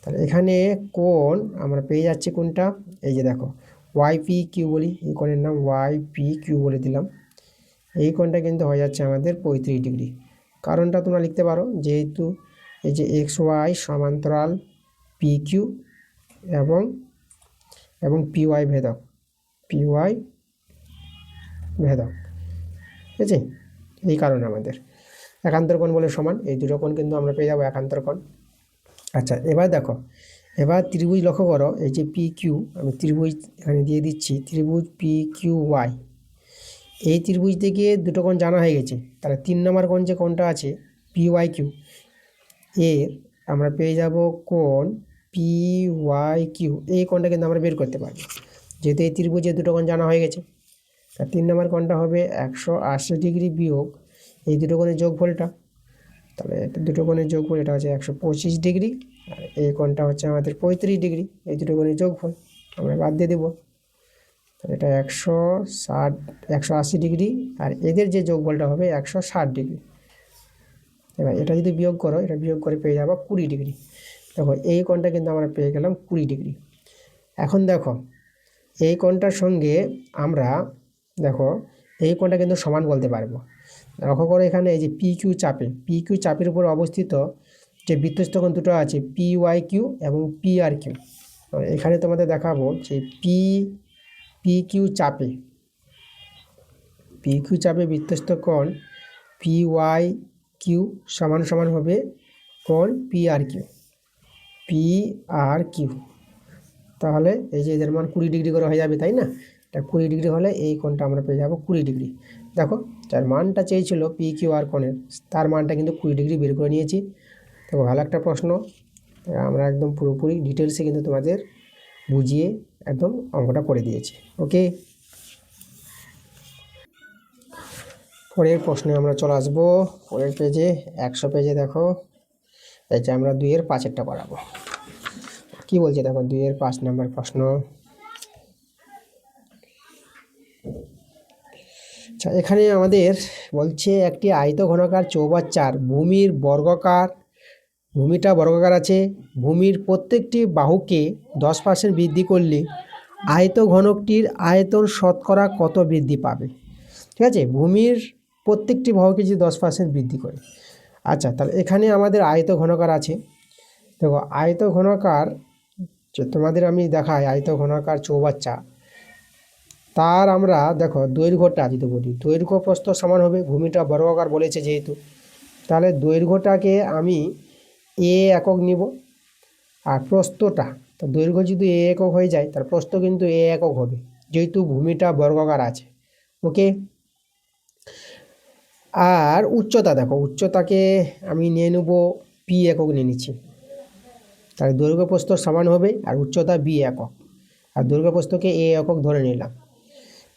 তাহলে এখানে কোণ আমরা পেয়ে যাচ্ছি কোনটা, এই যে দেখো ওয়াই পি কিউ বলি, এই কোণের নাম ওয়াই পি কিউ বলে দিলাম। এই কোণটা কিন্তু হয়ে যাচ্ছে আমাদের 35 ডিগ্রি। কারণটা তোমরা লিখতে পারো, যেহেতু এই যে এক্স ওয়াই সমান্তরাল পি কিউ এবং পি ওয়াই ভেদক, ঠিক আছে, এই কারণে আমাদের একান্তর কোণ বলে সমান, এই দুটো কোণ কিন্তু আমরা পেয়ে যাবো একান্তর কোণ। আচ্ছা এবার দেখো, এবার ত্রিভুজ লক্ষ্য করো, এই যে পি কিউ আমি ত্রিভুজ এখানে দিয়ে দিচ্ছি, ত্রিভুজ পি কিউ ওয়াই, এই ত্রিভুজ থেকে দুটো কোণ জানা হয়ে গেছে। তাহলে 3 নম্বর কোণ যে কোণটা আছে পি ওয়াই কিউ, এর আমরা পেয়ে যাব কোণ পি ওয়াই কিউ, এই কোণটা কিন্তু আমরা বের করতে পারবো, যেহেতু এই ত্রিভুজে দুটো কোণ জানা হয়ে গেছে। আর 3 নম্বর কোণটা হবে 180 ডিগ্রি বিয়োগ এই দুটো কোণের যোগফলটা, তাহলে দুটো কোণের যোগফল এটা হচ্ছে 125 ডিগ্রি, আর এই কোণটা হচ্ছে আমাদের 35 ডিগ্রি, এই দুটো কোণের যোগফল আমরা বাদ দিয়ে দেবো। তাহলে এটা 180 ডিগ্রি, আর এদের যে যোগফলটা হবে 160 ডিগ্রি। এবার এটা যদি বিয়োগ করো, এটা বিয়োগ করে পেয়ে যাবো 20 ডিগ্রি। দেখো এই কোণটা কিন্তু আমরা পেয়ে গেলাম 20 ডিগ্রি। এখন দেখো এই কোণটার সঙ্গে আমরা দেখো এই কোণটা কিন্তু সমান বলতে পারবো। লক্ষ্য করো এখানে এই যে পি কিউ চাপের উপর অবস্থিত যে বৃত্তস্থ কোণ দুটো আছে পি ওয়াই কিউ এবং পি আর কিউ। এখানে তোমাদের দেখাবো যে পি কিউ চাপে বৃত্তস্থ কোণ পি ওয়াই কিউ সমান সমান হবে কোণ পি আর কিউ। তাহলে এই যে এদের মান 20 ডিগ্রি করে হয়ে যাবে, তাই না? এটা 20 ডিগ্রি হলে এই কোণটা আমরা পেয়ে যাবো 20 ডিগ্রি। দেখো যার মানটা চেয়েছিল পি কিউ আর কোণের, তার মানটা কিন্তু 20 ডিগ্রি বের করে নিয়েছি। দেখো ভালো একটা প্রশ্ন, আমরা একদম পুরোপুরি ডিটেলসে কিন্তু তোমাদের বুঝিয়ে একদম অঙ্কটা করে দিয়েছি। ওকে, পরের প্রশ্নে আমরা চলে আসবো। পরের পেজে 100 পেজে দেখো এই যে আমরা 2-এর 5-এরটা পড়াবো। কি বলছে দেখো 2-এর 5 নম্বর প্রশ্ন। আচ্ছা, এখানে আমাদের বলছে একটি আয়তঘনকার চৌবাচ্চার ভূমিটা বর্গাকার আছে। ভূমির প্রত্যেকটি বাহুকে 10% বৃদ্ধি করলে আয়তঘনকটির আয়তন শতকরা কত বৃদ্ধি পাবে? ঠিক আছে, ভূমির প্রত্যেকটি বাহুকে যদি 10% বৃদ্ধি করে। আচ্ছা, তাহলে এখানে আমাদের আয়তঘনকার আছে। দেখো আয়তঘনকার যে তোমাদের আমি দেখাই, আয়তঘনকার চৌবাচ্চা, তার আমরা দেখো দৈর্ঘ্যটা যদি বলি, দৈর্ঘ্য প্রস্থ সমান হবে, ভূমিটা বর্গাকার বলেছে যেহেতু, তাহলে দৈর্ঘ্যটাকে আমি এ একক নিব, আর প্রস্থটা, তো দৈর্ঘ্য যদি এ একক হয়ে যায় তার প্রস্থ কিন্তু এ একক হবে, যেহেতু ভূমিটা বর্গাকার আছে। ওকে, আর উচ্চতা দেখো, উচ্চতাকে আমি নিয়ে নেব পি একক নিয়ে নিচ্ছি, তাহলে দৈর্ঘ্য প্রস্থ সমান হবে আর উচ্চতা বি একক, আর দৈর্ঘ্য প্রস্থকে এ একক ধরে নিলাম।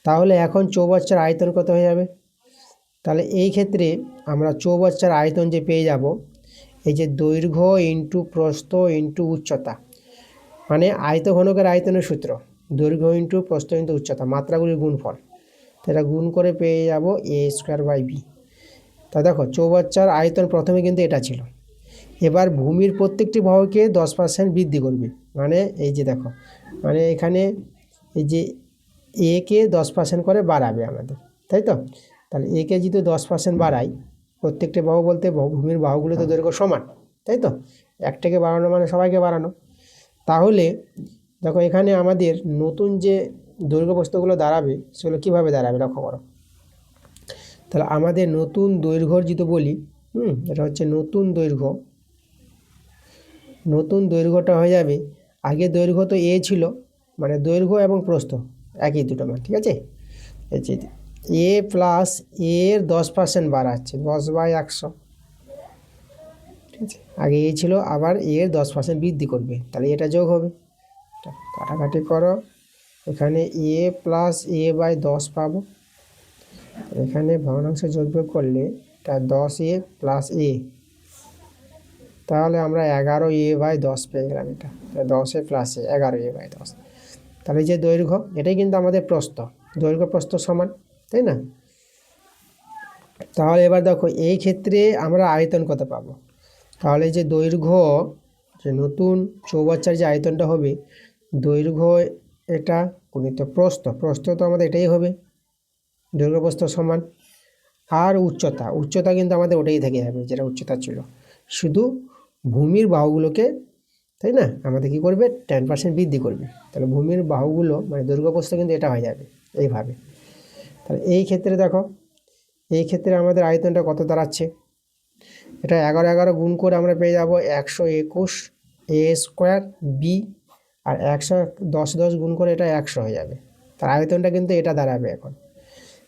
তাহলে এখন চৌবাচ্চার আয়তন কত হয়ে যাবে? তাহলে এই ক্ষেত্রে আমরা চৌবাচ্চার আয়তন যে পেয়ে যাব, এই যে দৈর্ঘ্য ইন্টু প্রস্থ ইন্টু উচ্চতা, মানে আয়তঘনকের আয়তনের সূত্র দৈর্ঘ্য ইন্টু প্রস্থ ইন্টু উচ্চতা, মাত্রাগুলির গুণফল, এটা গুণ করে পেয়ে যাব এ স্কোয়ার বাই বি। তা দেখো চৌবাচ্চার আয়তন প্রথমে কিন্তু এটা ছিল, এবার ভূমির প্রত্যেকটি বাহুকে 10% বৃদ্ধি করবে, মানে এই যে দেখো, মানে এখানে এই যে এ কে 10% করে বাড়াবে আমাদের, তাই তো? তাহলে এ কে যদি 10% বাড়াই, প্রত্যেকটি বাহু বলতে ভূমির বাহুগুলো তো দৈর্ঘ্য সমান, তাই তো? একটাকে বাড়ানো মানে সবাইকে বাড়ানো। তাহলে দেখো এখানে আমাদের নতুন যে দৈর্ঘ্য প্রস্থগুলো দাঁড়াবে সেগুলো কীভাবে দাঁড়াবে লক্ষ্য করো। তাহলে আমাদের নতুন দৈর্ঘ্যর যদি বলি, এটা হচ্ছে নতুন দৈর্ঘ্যটা হয়ে যাবে, আগে দৈর্ঘ্য তো এ ছিল, মানে দৈর্ঘ্য এবং প্রস্থ একই দুটো মান, ঠিক আছে? এই যে এ প্লাস এর 10% বাড়াচ্ছে 10/100, ঠিক আছে? আগে এ ছিল, আবার এর 10% বৃদ্ধি করবে, তাহলে এটা যোগ হবে, কাটাকাটি করো, এখানে এ প্লাস a/10 পাবো, এখানে ভগ্নাংশ যোগ করলে এটা 10a প্লাস এ, তাহলে আমরা 11a/10 পেয়ে গেলাম। এটা 10a প্লাস এ 11a/10, তাহলে যে দৈর্ঘ্য, এটাই কিন্তু আমাদের প্রস্থ, দৈর্ঘ্য প্রস্থ সমান, তাই না? তাহলে এবার দেখো এই ক্ষেত্রে আমরা আয়তন কত পাবো, তাহলে যে দৈর্ঘ্য, যে নতুন চৌবাচ্চার যে আয়তনটা হবে, দৈর্ঘ্য এটা গুণিত প্রস্থ তো আমাদের এটাই হবে, দৈর্ঘ্য প্রস্থ সমান, আর উচ্চতা কিন্তু আমাদের ওটাই থেকে যাবে যেটা উচ্চতা ছিল, শুধু ভূমির বাহুগুলোকে, তাই না, আমাদের কী করবে 10% বৃদ্ধি করবে, তাহলে ভূমির বাহুগুলো মানে দৈর্ঘ্য প্রস্থ কিন্তু এটা হয়ে যাবে এইভাবে। তাহলে এই ক্ষেত্রে দেখো, এই ক্ষেত্রে আমাদের আয়তনটা কত দাঁড়াচ্ছে, এটা 11 গুণ করে আমরা পেয়ে যাব 121 এ স্কোয়ার বি, আর 110 গুণ করে এটা 100 হয়ে যাবে, তার আয়তনটা কিন্তু এটা দাঁড়াবে এখন।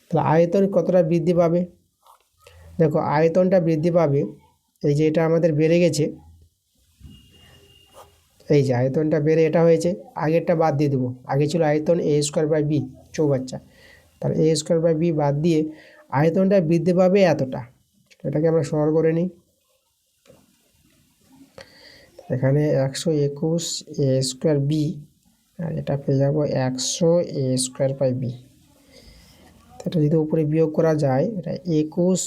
তাহলে আয়তন কতটা বৃদ্ধি পাবে, দেখো আয়তনটা বৃদ্ধি পাবে, এই যে এটা আমাদের বেড়ে গেছে, এই যে আয়তনটা বেড়ে এটা হয়েছে, আগেরটা বাদ দিয়ে দেবো, আগে ছিল আয়তন এ স্কোয়ার বাই বি চৌবাচ্চা, তাহলে এ স্কোয়ার বাই বি বাদ দিয়ে আয়তনটা বৃদ্ধি পাবে এতটা, এটাকে আমরা সরল করে নিই, এখানে 121 এ স্কোয়ার বি, আর এটা পেয়ে যাবো 100 এ স্কোয়ার বাই বি, এটা যদি উপরে বিয়োগ করা যায়, এটা 21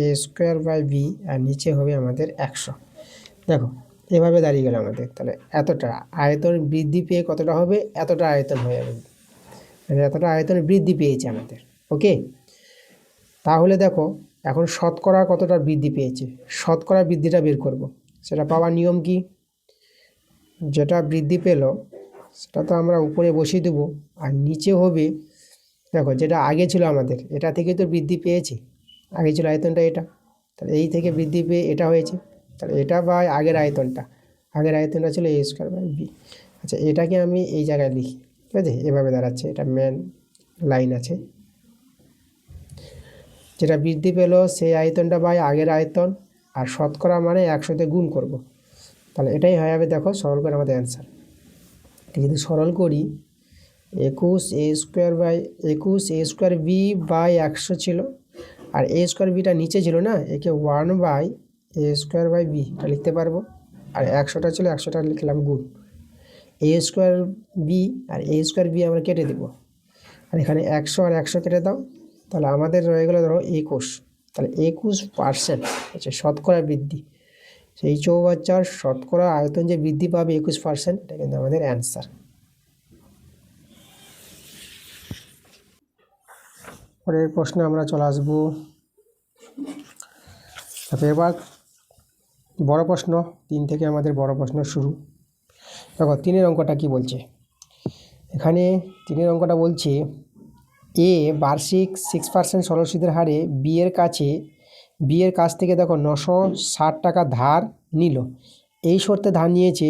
এ স্কোয়ার বাই বি, আর নিচে হবে আমাদের 100। দেখো এভাবে দাঁড়িয়ে গেল আমাদের, তাহলে এতটা আয়তন বৃদ্ধি পেয়ে কতটা হবে, এতটা আয়তন হয়ে যাবে, মানে এতটা আয়তন বৃদ্ধি পেয়েছে আমাদের। ওকে, তাহলে দেখো এখন শতকরা কতটা বৃদ্ধি পেয়েছে, শতকরা বৃদ্ধিটা বের করব। সেটা পাওয়ার নিয়ম কি, যেটা বৃদ্ধি পেল সেটা তো আমরা উপরে বসিয়ে দেবো, আর নিচে হবে দেখো যেটা আগে ছিল আমাদের, এটা থেকে তো বৃদ্ধি পেয়েছি, আগে ছিল আয়তনটা এটা, তাহলে এই থেকে বৃদ্ধি পেয়ে এটা হয়েছে, তাহলে এটা বা আগের আয়তনটা ছিল এ স্কোয়ার বাই বি। আচ্ছা, এটাকে আমি এই জায়গায় লিখি, ঠিক আছে, এভাবে দাঁড়াচ্ছে, এটা মেন লাইন আছে, যেটা বৃদ্ধি পেল সেই আয়তনটা বাই আগের আয়তন, আর শতকরা মানে 100তে গুণ করব, তাহলে এটাই হয়ে যাবে। দেখো সরল করে আমাদের অ্যান্সার, যদি সরল করি 21 a² বি বাই 100 ছিল, আর এ স্কোয়ার বিটা নিচে ছিল না, একে 1/a² বাই বি এটা লিখতে পারবো, আর 100টা ছিল 100টা লিখলাম গুণ a² বি, আর a² বি আমরা কেটে দেবো, আর এখানে 100 আর 100 কেটে দাও, তাহলে আমাদের রয়ে গেলো ধরো 21, তাহলে 21% হচ্ছে শতকরা বৃদ্ধি, সেই চৌবাচ্চার শতকরা আয়তন যে বৃদ্ধি পাবে 21%, এটা কিন্তু আমাদের অ্যান্সার। পরের প্রশ্নে আমরা চলে আসবো, এবার বড় প্রশ্ন, 3 থেকে আমাদের বড় প্রশ্ন শুরু। দেখো 3-এর অঙ্কটা কি বলছে, এখানে 3-এর অঙ্কটা বলছে এ বার্ষিক 6% সরল সুদের হারে বি এর কাছ থেকে দেখো 960 টাকা ধার নিল, এই শর্তে ধার নিয়েছে,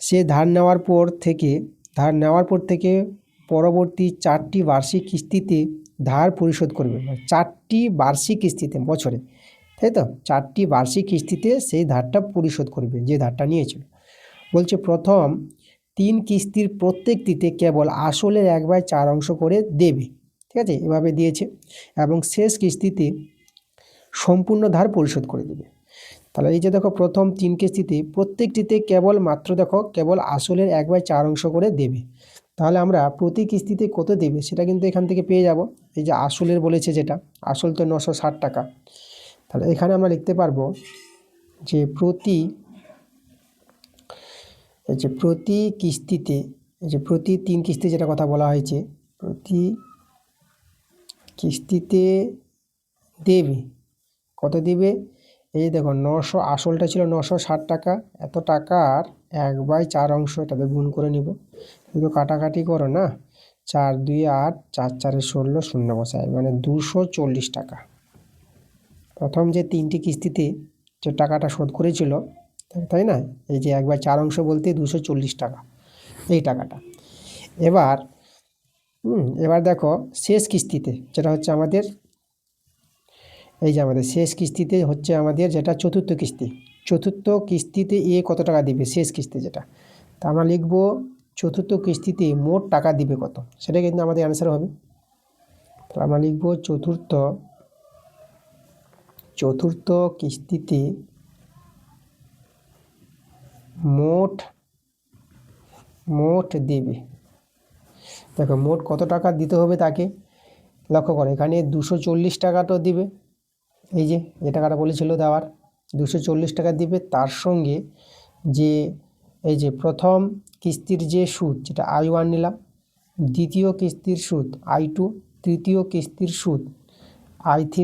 সে ধার নেওয়ার পর থেকে পরবর্তী 4টি বার্ষিক কিস্তিতে ধার পরিশোধ করবে, 4টি বার্ষিক কিস্তিতে বছরে, তাই তো 4টি বার্ষিক কিস্তিতে সেই ধারটা পরিশোধ করবে যে ধারটা নিয়েছিল। বলছে প্রথম 3 কিস্তির প্রত্যেকটিতে কেবল আসলের 1/4 অংশ করে দেবে, ঠিক আছে, এভাবে দিয়েছে, এবং শেষ কিস্তিতে সম্পূর্ণ ধার পরিশোধ করে দেবে। তাহলে এই যে দেখো প্রথম 3 কিস্তিতে প্রত্যেকটিতে কেবল আসলের 1/4 অংশ করে দেবে, তাহলে আমরা প্রতি কিস্তিতে কত দেবে সেটা কিন্তু এখান থেকে পেয়ে যাব। এই যে আসলের বলেছে, যেটা আসল তো 960 টাকা, তাহলে এখানে আমরা লিখতে পারবো যে প্রতি কিস্তিতে, এই যে প্রতি 3 কিস্তি যেটা কথা বলা হয়েছে, প্রতি কিস্তিতে দেবে কত দিবে, এই দেখো 900, আসলটা ছিল 960 টাকা, এত টাকার 1/4 অংশ, এটাকে গুণ করে নিব, কিন্তু কাটাকাটি করো না, 4 2 8, 4 4 16, শূন্য বসায়, মানে 240 টাকা। প্রথম যে 3টি কিস্তিতে যে টাকাটা শোধ করেছিল, তাই না, এই যে 1/4 অংশ বলতে 240 টাকা, এই টাকাটা। এবার দেখো শেষ কিস্তিতে, যেটা হচ্ছে আমাদের, এই যে আমাদের শেষ কিস্তিতে হচ্ছে আমাদের যেটা চতুর্থ কিস্তিতে এ কত টাকা দিবে, শেষ কিস্তি যেটা, তা আমরা লিখবো চতুর্থ কিস্তিতে মোট টাকা দিবে কত, সেটা কিন্তু আমাদের অ্যান্সার হবে। তো আমরা লিখবো চতুর্থ কিস্তিতে মোট দেবে। দেখো মোট কত টাকা দিতে হবে তাকে লক্ষ্য করো, এখানে 240 টাকা তো দিবে, এই যে টাকাটা বলেছিল দেওয়ার, 240 টাকা দিবে, তার সঙ্গে যে এই যে প্রথম কিস্তির যে সুদ যেটা I1 নিলাম, দ্বিতীয় কিস্তির সুদ I2, তৃতীয় কিস্তির সুদ I3,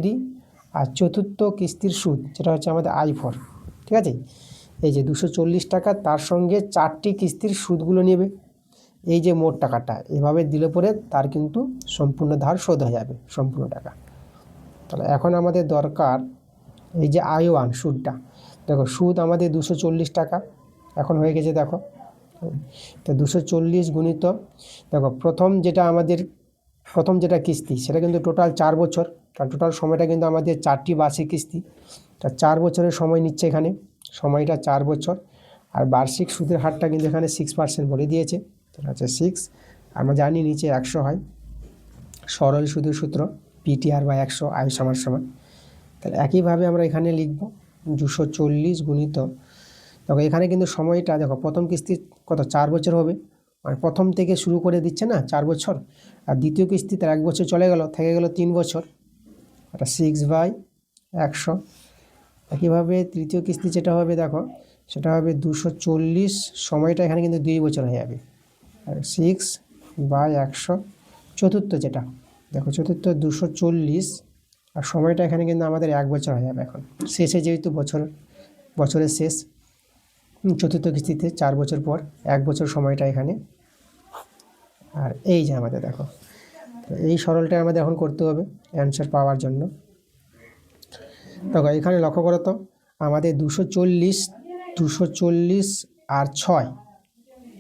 আর চতুর্থ কিস্তির সুদ যেটা হচ্ছে আমাদের I4, ঠিক আছে। এই যে 240 টাকা, তার সঙ্গে 4টি কিস্তির সুদগুলো নেবে, এই যে মোট টাকাটা এভাবে দিলে পরে তার কিন্তু সম্পূর্ণ ধার শোধ হয়ে যাবে, সম্পূর্ণ টাকা। তাহলে এখন আমাদের দরকার এই যে I1 সুদটা, দেখো সুদ আমাদের 240 টাকা এখন হয়ে গেছে, দেখো তো 240 গুণিত, দেখো প্রথম যেটা কিস্তি সেটা কিন্তু টোটাল 4 বছর, কারণ টোটাল সময়টা কিন্তু আমাদের 4টি বার্ষিক কিস্তি, তা 4 বছরের সময় নিচ্ছে, এখানে সময়টা 4 বছর, আর বার্ষিক সুদের হারটা কিন্তু এখানে 6% বলে দিয়েছে, সেটা হচ্ছে 6, আমরা জানি নিচে 100 হয়, সরল সুদের সূত্র PTR/100, I =, তাহলে একইভাবে আমরা এখানে লিখব 240 গুণিত, দেখো এখানে কিন্তু সময়টা দেখো প্রথম কিস্তি কত 4 বছর হবে, মানে প্রথম থেকে শুরু করে দিচ্ছে না 4 বছর, আর দ্বিতীয় কিস্তিতে 1 বছর চলে গেল, থেকে গেল 3 বছর, এটা 6/100। একইভাবে তৃতীয় কিস্তি যেটা হবে দেখো সেটা হবে 240, সময়টা এখানে কিন্তু 2 বছর হয়ে যাবে, আর 6/100। চতুর্থ যেটা দেখো চতুর্থ 240, আর সময়টা এখানে কিন্তু আমাদের 1 বছর হয়ে যাবে এখন শেষে, যেহেতু বছরের শেষ। চতুর্থ কিস্তিতে 4 বছর পর 1 বছর সময়টা এখানে। আর এই যে আমাদের দেখো, তো এই সরলটা আমাদের এখন করতে হবে অ্যান্সার পাওয়ার জন্য। দেখো এখানে লক্ষ্য করো তো, আমাদের 240 আর 6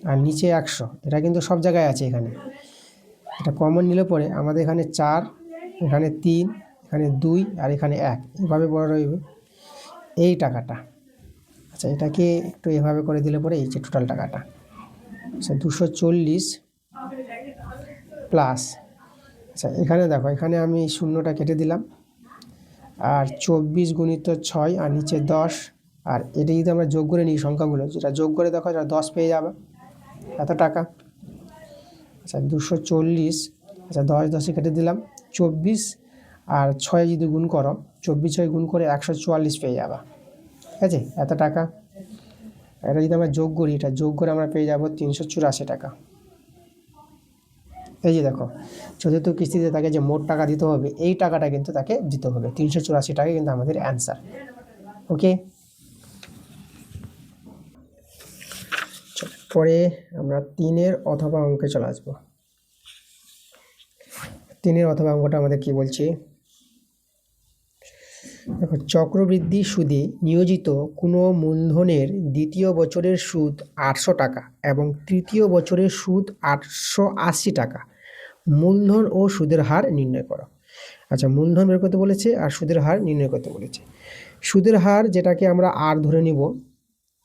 আর নিচে 100, এটা কিন্তু সব জায়গায় আছে এখানে। এটা কমন নিলে পরে আমাদের এখানে 4, এখানে 3, এখানে 2 আর এখানে 1 এভাবে বড় রইবে এই টাকাটা। আচ্ছা এটাকে একটু এভাবে করে দিলে পরে এই যে টোটাল টাকাটা, আচ্ছা 240 প্লাস, আচ্ছা এখানে দেখো, এখানে আমি শূন্যটা কেটে দিলাম, আর 24 গুণিত 6 আর নিচে 10, আর এটা যদি আমরা যোগ করে নিই সংখ্যাগুলো, যেটা যোগ করে দেখো যেটা 10 পেয়ে যাবে, এত টাকা। আচ্ছা 240, আচ্ছা 10 কেটে দিলাম, 24 আর 6 যদি গুণ করো, 24 গুণ করে 144 পেয়ে যাবে, ঠিক আছে, এত টাকা। এটা যদি আমরা যোগ করি, এটা যোগ করে আমরা পেয়ে যাব 384 টাকা। এই যে দেখো, চতুর্থ কিস্তিতে তাকে যে মোট টাকা দিতে হবে, এই টাকাটা কিন্তু তাকে দিতে হবে 384 টাকা, কিন্তু আমাদের অ্যান্সার। ওকে, পরে আমরা 3 অথবা অঙ্কে চলে আসবো। 3 অথবা অঙ্কটা আমাদের কি বলছে দেখো, চক্রবৃদ্ধি সুদে নিয়োজিত কোনো মূলধনের দ্বিতীয় বছরের সুদ 800 টাকা এবং তৃতীয় বছরের সুদ 880 টাকা। মূলধন ও সুদের হার নির্ণয় করো। আচ্ছা মূলধন বের করতে বলেছে আর সুদের হার নির্ণয় করতে বলেছে। সুদের হার যেটাকে আমরা আর ধরে নিব,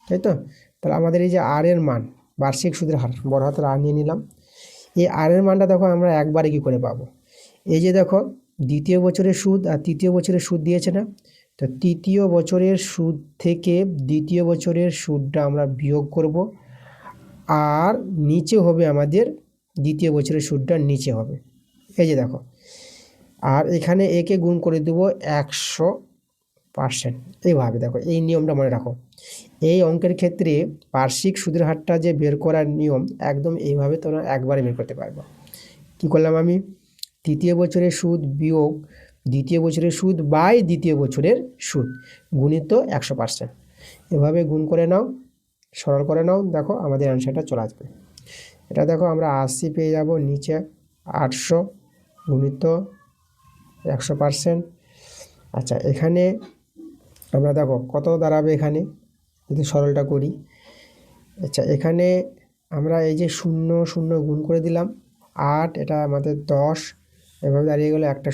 তাই তো, তাহলে আমাদের এই যে আর এর মান, বার্ষিক সুদের হার বড় হাতের আর নিয়ে নিলাম। এই আর এর মানটা দেখো আমরা একবারে কি করে পাবো, এই যে দেখো দ্বিতীয় বছরের সুদ আর তৃতীয় বছরের সুদ দিয়েছে না, তো তৃতীয় বছরের সুদ থেকে দ্বিতীয় বছরের সুদটা আমরা বিয়োগ করব, আর নিচে হবে আমাদের দ্বিতীয় বছরের সুদটা নিচে হবে, এই যে দেখো। আর এখানে একে গুণ করে দেবো 100%, এইভাবে দেখো, এই নিয়মটা মনে রাখো। এই অঙ্কের ক্ষেত্রে বার্ষিক সুদের হারটা যে বের করার নিয়ম একদম এইভাবে তোমরা একবারে বের করতে পারবো। কী করলাম আমি, তৃতীয় বছরের সুদ বিয়োগ দ্বিতীয় বছরের সুদ বাই দ্বিতীয় বছরের সুদ গুণিত 100%, এভাবে গুণ করে নাও, সরল করে নাও, দেখো আমাদের অ্যান্সারটা চলে আসবে। এটা দেখো আমরা 80 পেয়ে যাব, নিচে 800 গুণিত 100%। আচ্ছা এখানে আমরা দেখো কত দাঁড়াবে, এখানে যদি সরলটা করি, আচ্ছা এখানে আমরা এই যে 0 0 গুণ করে দিলাম 8, এটা আমাদের 10, এভাবে দাঁড়িয়ে গেলো, একটা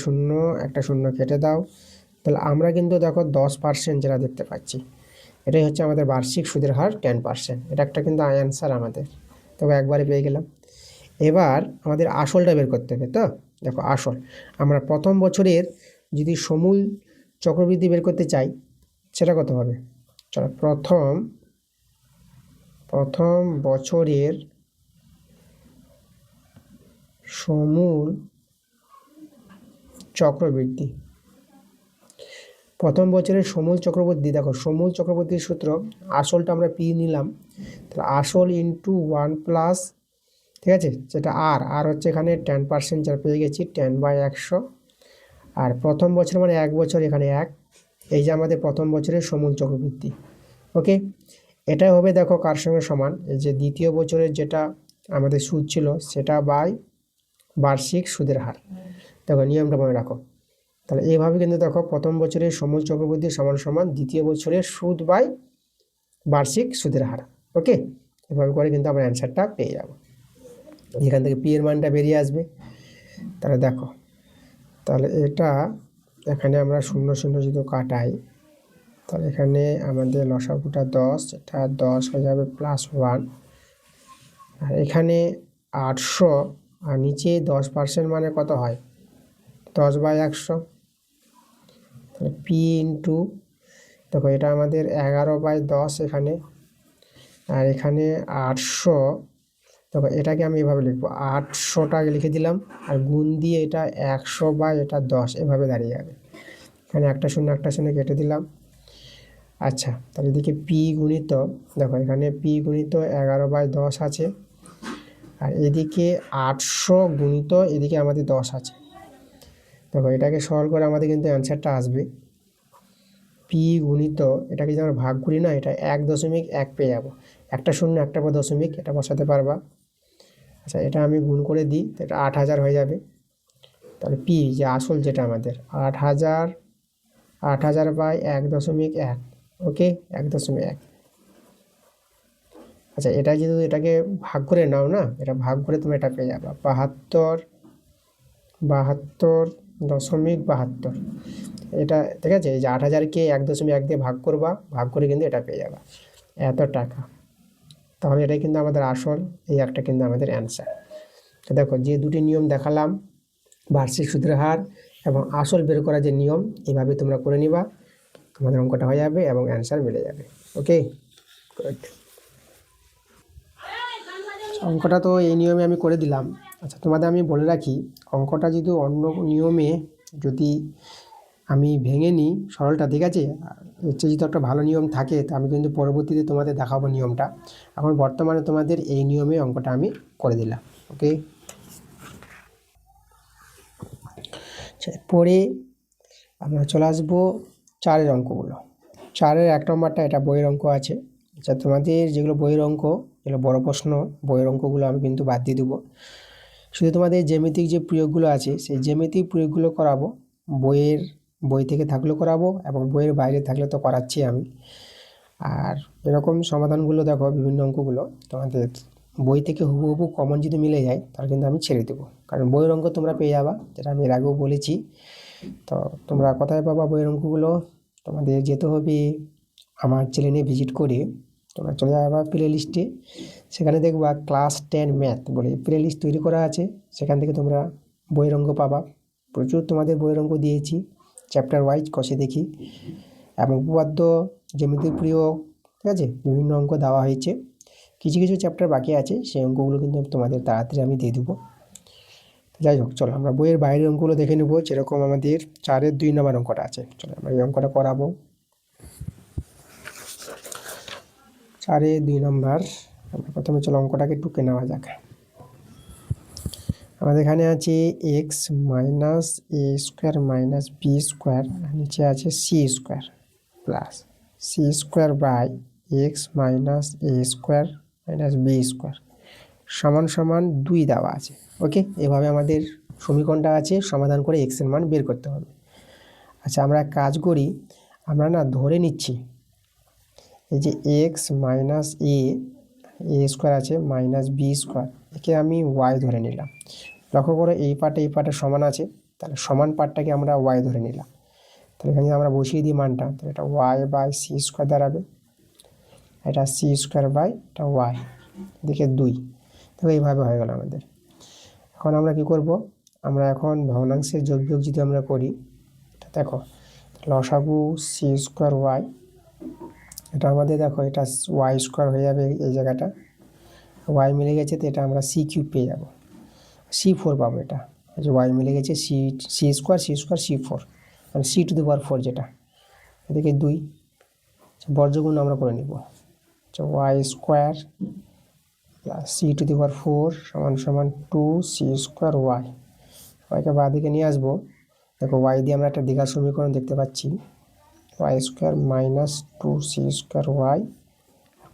শূন্য কেটে দাও, তাহলে আমরা কিন্তু দেখো 10% যেটা দেখতে পাচ্ছি, এটাই হচ্ছে আমাদের বার্ষিক সুদের হার 10%। এটা একটা কিন্তু অ্যান্সার আমাদের, তবে একবারে পেয়ে গেলাম। এবার আমাদের আসলটা বের করতে হবে। তো দেখো আসল, আমরা প্রথম বছরের যদি সমূল চক্রবৃদ্ধি বের করতে চাই, সেটা কত হবে, চলো প্রথম বছরের সমূল চক্রবৃদ্ধি, প্রথম বছরের সমূল চক্রবৃদ্ধি, দেখো সমূল চক্রবৃদ্ধির সূত্র, আসলটা আমরা পি নিলাম, তাহলে আসল ইন্টু 1+, ঠিক আছে, যেটা আর হচ্ছে এখানে 10%, যেটা পেয়ে গেছি 10/100, আর প্রথম বছর মানে 1 বছর, এখানে 1, এই যে আমাদের প্রথম বছরের সমূল চক্রবৃদ্ধি। ওকে, এটা হবে দেখো কার সঙ্গে সমান, এই যে দ্বিতীয় বছরের যেটা আমাদের সুদ ছিল সেটা বাই বার্ষিক সুদের হার। দেখো নিয়মটা মনে রাখো, তাহলে এইভাবে কিন্তু দেখো প্রথম বছরের সমূল চক্রবৃদ্ধি সমান সমান দ্বিতীয় বছরের সুদ বাই বার্ষিক সুদের হার। ওকে, এভাবে করে কিন্তু আমরা অ্যান্সারটা পেয়ে যাব। এখান থেকে পি এর মানটা বেরিয়ে আসবে। তাহলে দেখো, তাহলে এটা এখানে আমরা 0 0 যদি কাটাই, তাহলে এখানে আমাদের লসাগুটা 10, এটা 10 হয়ে যাবে +1, আর এখানে 800, আর নিচে 10% মানে কত হয়, 10/100, তাহলে পি ইন্টু, দেখো এটা আমাদের 11/10 এখানে, আর এখানে 800, দেখো এটাকে আমি এভাবে লিখবো, 800টাকে লিখে দিলাম, আর গুণ দিয়ে এটা 100/10 এভাবে দাঁড়িয়ে যাবে। এখানে একটা শূন্য কেটে দিলাম। আচ্ছা তাহলে এদিকে পি গুণিত, দেখো এখানে পি গুণিত 11/10 আছে, আর এদিকে 800 গুণিত এদিকে আমাদের 10 আছে, দেখো এটাকে সরল করে আমাদের কিন্তু অ্যান্সারটা আসবে পি গুণিত, এটাকে যদি আমরা ভাগ করি না, এটা 1.1 পেয়ে যাবো। একটা শূন্য একটা পর দশমিক, এটা বসাতে পারবা। আচ্ছা এটা আমি গুণ করে দিই, তো এটা 8,000 হয়ে যাবে। তাহলে পি যে আসল যেটা আমাদের 8,000, 8,000 বাই 1.1, ওকে 1.1। আচ্ছা এটা যদি এটাকে ভাগ করে নাও না, এটা ভাগ করে তুমি এটা পেয়ে যাবে 72.72। এটা ঠিক আছে, এই যে 8,000কে 1.1 দিয়ে ভাগ করবা, ভাগ করে কিন্তু এটা পেয়ে যাবা এত টাকা। তাহলে এটাই কিন্তু আমাদের আসল, এই একটা কিন্তু আমাদের অ্যান্সার। তো দেখো যে দুটি নিয়ম দেখালাম, বার্ষিক সুদের হার এবং আসল বের করার যে নিয়ম, এভাবে তোমরা করে নিবা, তোমাদের অঙ্কটা হয়ে যাবে এবং অ্যান্সার মিলে যাবে। Okay good. অঙ্কটা তো এই নিয়মে আমি করে দিলাম। আচ্ছা তোমাদের আমি বলে রাখি, অঙ্কটা যদি অন্য নিয়মে যদি আমি ভেঙে নিই সরলটা, ঠিক আছে, এর চেয়ে যদি একটা ভালো নিয়ম থাকে, তো আমি কিন্তু পরবর্তীতে তোমাদের দেখাবো নিয়মটা। এখন বর্তমানে তোমাদের এই নিয়মে অঙ্কটা আমি করে দিলাম। ওকে, পরে আমরা চলে আসবো 4-এর অঙ্কগুলো। 4-এর 1 নম্বরটা, এটা বইয়ের অঙ্ক আছে। আচ্ছা তোমাদের যেগুলো বইয়ের অঙ্ক, যেগুলো বড় প্রশ্ন, বইয়ের অঙ্কগুলো আমি কিন্তু বাদ দিয়ে দেবো। শুধু তোমাদের জ্যামিতিক যে প্রয়োগগুলো আছে, সেই জ্যামিতিক প্রয়োগগুলো করাবো। বই থেকে থাকলেও করাবো, এবং বইয়ের বাইরে থাকলে তো করাচ্ছি আমি। আর এরকম সমাধানগুলো দেখো, বিভিন্ন অঙ্কগুলো তোমাদের বই থেকে হুবহু কমন যদি মিলে যায়, তাহলে কিন্তু আমি ছেড়ে দেবো, কারণ বইয়ের অঙ্ক তোমরা পেয়ে যাবা, যেটা আমি এর আগেও বলেছি। তো তোমরা কোথায় পাবা বইয়ের অঙ্কগুলো? তোমাদের যেতে হবে আমার চ্যানেলে ভিজিট করে, তোমরা চলে যাবা প্লে লিস্টে, সেখানে দেখবা ক্লাস 10 ম্যাথ বলে প্লে লিস্ট তৈরি করা আছে। সেখান থেকে তোমরা বইয়ের অঙ্ক পাবা। প্রচুর তোমাদের বইয়ের অঙ্ক দিয়েছি, চ্যাপ্টার ওয়াইজ কষে দেখি, এবং উপপাদ্য, জ্যামিতিক প্রয়োগ, ঠিক আছে, বিভিন্ন অঙ্ক দেওয়া হয়েছে। কিছু কিছু চ্যাপ্টার বাকি আছে, সেই অঙ্কগুলো কিন্তু তোমাদের তাড়াতাড়ি আমি দিয়ে দেবো। যাই হোক, চলো আমরা বইয়ের বাইরের অঙ্কগুলো দেখে নেবো। যেরকম আমাদের 4-এর 2 নম্বর অঙ্কটা আছে, চলো আমরা এই অঙ্কটা করাবো। 4-এর 2 নম্বর, আমরা প্রথমে চলো অঙ্কটাকে টুকে নেওয়া যাক। আমাদের এখানে আছে x minus A square minus B square, নিচে আছে C square plus C square by x minus A square minus B square সমান সমান 2 দেওয়া আছে। ওকে, এভাবে আমাদের সমীকরণটা আছে, সমাধান করে এক্সের মান বের করতে হবে। আচ্ছা আমরা এক কাজ করি, আমরা না ধরে নিচ্ছি এই যে এক্স মাইনাস এ স্কোয়ার আছে মাইনাস বি স্কোয়ার, একে আমি ওয়াই ধরে নিলাম। লক্ষ্য করে এই পার্টে সমান আছে, তাহলে সমান পার্টটাকে আমরা ওয়াই ধরে নিলাম। তাহলে এখানে আমরা বসিয়ে দিই মানটা, তাহলে এটা ওয়াই বাই সি স্কোয়ার দাঁড়াবে, এটা সি স্কোয়ার বাই এটা ওয়াই, এদিকে 2। দেখো এইভাবে হয়ে গেল আমাদের। এখন আমরা কি করব, আমরা এখন ভগ্নাংশের যোগ বিয়োগ যদি আমরা করি, দেখো লসাগু সি স্কোয়ার ওয়াই, এটা আমাদের দেখো এটা ওয়াই স্কোয়ার হয়ে যাবে, এই জায়গাটা ওয়াই মিলে গেছে, তো এটা আমরা সি কিউব পেয়ে যাবো, C4 পাবো। এটা যে ওয়াই মিলে গেছে, সি স্কোয়ার C4, মানে C⁴ যেটা, এদিকে 2 বর্গগুণ আমরা করে নিব। আচ্ছা ওয়াই স্কোয়ার প্লাস C⁴ সমান সমান 2 C স্কোয়ার ওয়াই। ওয়াইকে বাঁ দিকে নিয়ে আসবো। দেখো ওয়াই দিয়ে আমরা একটা দ্বিঘাত সমীকরণ দেখতে পাচ্ছি, y square minus 2 C square y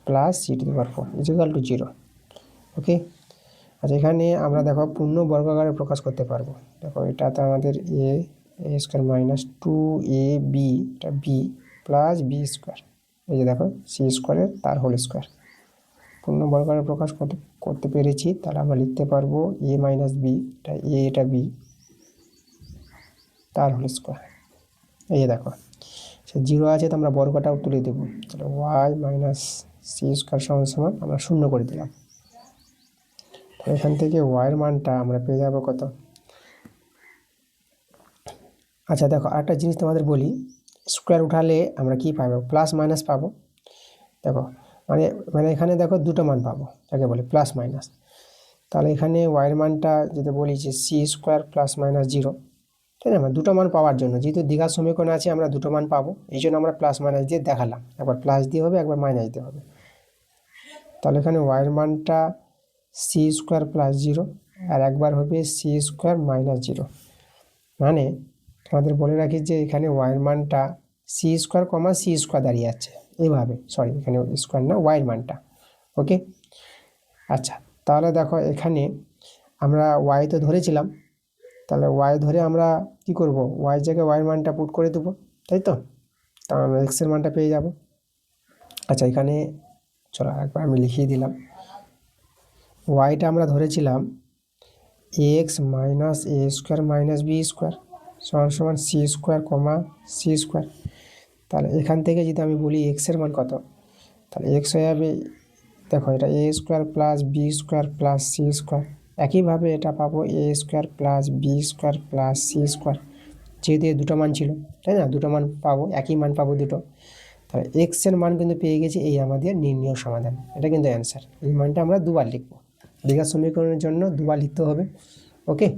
plus C⁴ equal to 0। Okay, আচ্ছা এখানে আমরা দেখো পূর্ণ বর্গাকারে প্রকাশ করতে পারবো। দেখো এটা তো আমাদের এ স্কোয়ার মাইনাস 2ab, এটা বি প্লাস বি স্কোয়ার, এই যে দেখো সি স্কোয়ারের তার হোল স্কোয়ার, পূর্ণ বর্গাকারে প্রকাশ করতে পেরেছি। তাহলে আমরা লিখতে পারবো এ মাইনাস বি, এটা এ এটা বি তার হোল স্কোয়ার। এই যে দেখো সে 0 আছে, তো আমরা বর্গটাও তুলে দেবো, তাহলে ওয়াই মাইনাস সি স্কোয়ার সমান সমান আমরা 0 করে দিলাম। এখান থেকে ওয়াইয়ের মানটা আমরা পেয়ে যাবো কত। আচ্ছা দেখো আরেকটা জিনিস তোমাদের বলি, স্কোয়ার উঠালে আমরা কি পাবো, প্লাস মাইনাস পাবো। দেখো মানে মানে এখানে দেখো দুটো মান পাবো, যাকে বলে প্লাস মাইনাস। তাহলে এখানে ওয়াইয়ের মানটা যদি বলি যে সি স্কোয়ার প্লাস মাইনাস 0, তাই না, দুটো মান পাওয়ার জন্য, যেহেতু দ্বিঘাত সমীকরণ আছে আমরা দুটো মান পাবো, এই জন্য আমরা প্লাস মাইনাস দিয়ে দেখালাম, একবার প্লাস দিয়ে হবে একবার মাইনাস দিয়ে হবে। তাহলে এখানে ওয়াইয়ের মানটা সি স্কোয়ার প্লাস 0, আর একবার হবে সি স্কোয়ার মাইনাস 0। মানে তোমাদের বলে রাখি যে এখানে ওয়াইয়ের মানটা C square comma C square দাঁড়িয়ে আছে এইভাবে, সরি এখানে স্কোয়ার না, ওয়াইয়ের মানটা। ওকে, আচ্ছা তাহলে দেখো এখানে আমরা ওয়াই তো ধরেছিলাম, তাহলে ওয়াই ধরে আমরা কি করব, ওয়াই জায়গায় ওয়াইয়ের মানটা পুট করে দেবো, তাই তো? তাহলে আমরা এক্সের মানটা পেয়ে যাব। আচ্ছা এখানে চলো একবার আমি লিখিয়ে দিলাম, ওয়াইটা আমরা ধরেছিলাম x minus A square minus B square সমান সমান C square comma C square. তাহলে এখান থেকে যদি আমি বলি এক্সের মান কত, তাহলে এক্স হয়ে যাবে, দেখো এটা A square plus B square plus C square. একইভাবে এটা পাবো A square plus B square plus C square, যেহেতু দুটো মান ছিল তাই না, দুটো মান পাবো, একই মান পাবো দুটো। তাহলে এক্সের মান কিন্তু পেয়ে গেছি, এই আমাদের নির্ণয় সমাধান, এটা কিন্তু অ্যান্সার। এই মানটা আমরা দুবার লিখবো, দীঘা সমীকরণের জন্য দুবার লিখতে হবে। ওকে,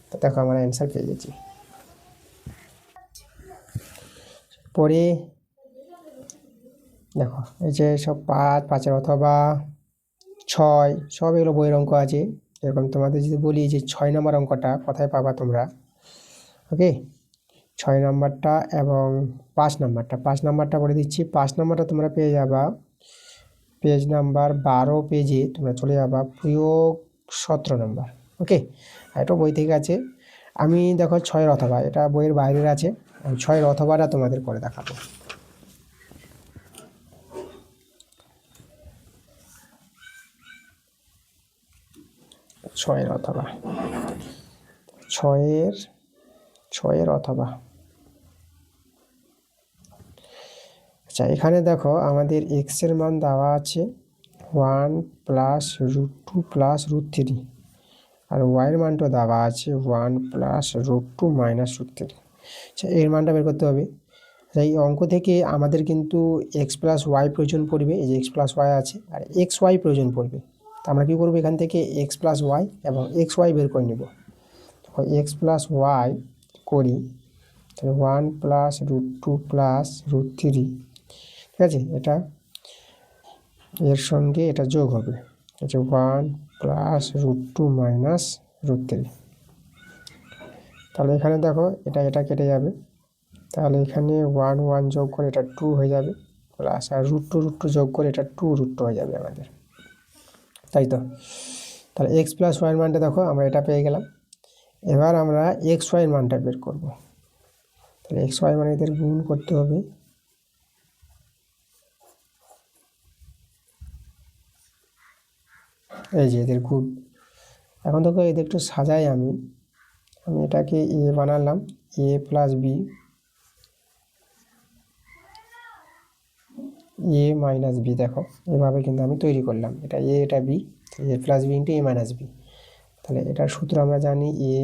তো দেখো আমরা অ্যান্সার পেয়ে গেছি। পরে দেখো এই যে সব 5 অথবা 6 সব এগুলো বইয়ের অঙ্ক আছে। এরকম তোমাদের যদি বলি যে 6 নম্বর অঙ্কটা কোথায় পাবা তোমরা, ওকে 6 নম্বরটা এবং 5 নম্বরটা বলে দিচ্ছি। 5 নম্বরটা তোমরা পেয়ে যাবা পেজ নাম্বার 12 পেজে তোমরা চলে যাবা প্রয়োগ 17 নম্বর। ওকে, এটা বই থেকে আছে। আমি দেখো 6 অথবা, এটা বইয়ের বাইরের আছে, আমি 6 অথবাটা তোমাদের করে দেখাবো। 6 অথবা, 6 অথবা। আচ্ছা এখানে দেখো আমাদের এক্সের মান দেওয়া আছে 1 প্লাস √2 প্লাস √3, আর ওয়াইয়ের মানটা দেওয়া আছে 1 প্লাস √2 মাইনাস √3। আচ্ছা এর মানটা বের করতে হবে। এই অঙ্ক থেকে আমাদের কিন্তু এক্স প্লাস ওয়াই প্রয়োজন পড়বে, এই যে এক্স প্লাস ওয়াই আছে, আর এক্স ওয়াই প্রয়োজন পড়বে। তো আমরা কী করবো, এখান থেকে এক্স প্লাস ওয়াই এবং এক্স ওয়াই বের করে নেব। এক্স প্লাস ওয়াই করি, তাহলে 1 প্লাস √2 প্লাস √3, ঠিক আছে, এটা এর সঙ্গে এটা যোগ হবে, আচ্ছা 1 প্লাস √2 মাইনাস √3। তাহলে এখানে দেখো এটা কেটে যাবে, তাহলে এখানে 1 1 যোগ করে এটা 2 হয়ে যাবে, প্লাস আর √2 যোগ করে এটা 2 হয়ে যাবে আমাদের, তাই তো? তাহলে এক্স প্লাস ওয়াইয়ের মানটা দেখো আমরা এটা পেয়ে গেলাম। এবার আমরা এক্স ওয়াইয়ের মানটা বের করব। তাহলে এক্স ওয়াই মানে এদের গুণ করতে হবে, এই যে এদের গুণ। এখন দেখো এদের একটু সাজাই, আমি এটাকে এ বানালাম, এ প্লাস বি, এ মাইনাস বি, দেখো এভাবে কিন্তু আমি তৈরি করলাম, এটা এ এটা বি, এ প্লাস বি ইন্টু এ মাইনাস বি। তাহলে এটার সূত্র আমরা জানি এ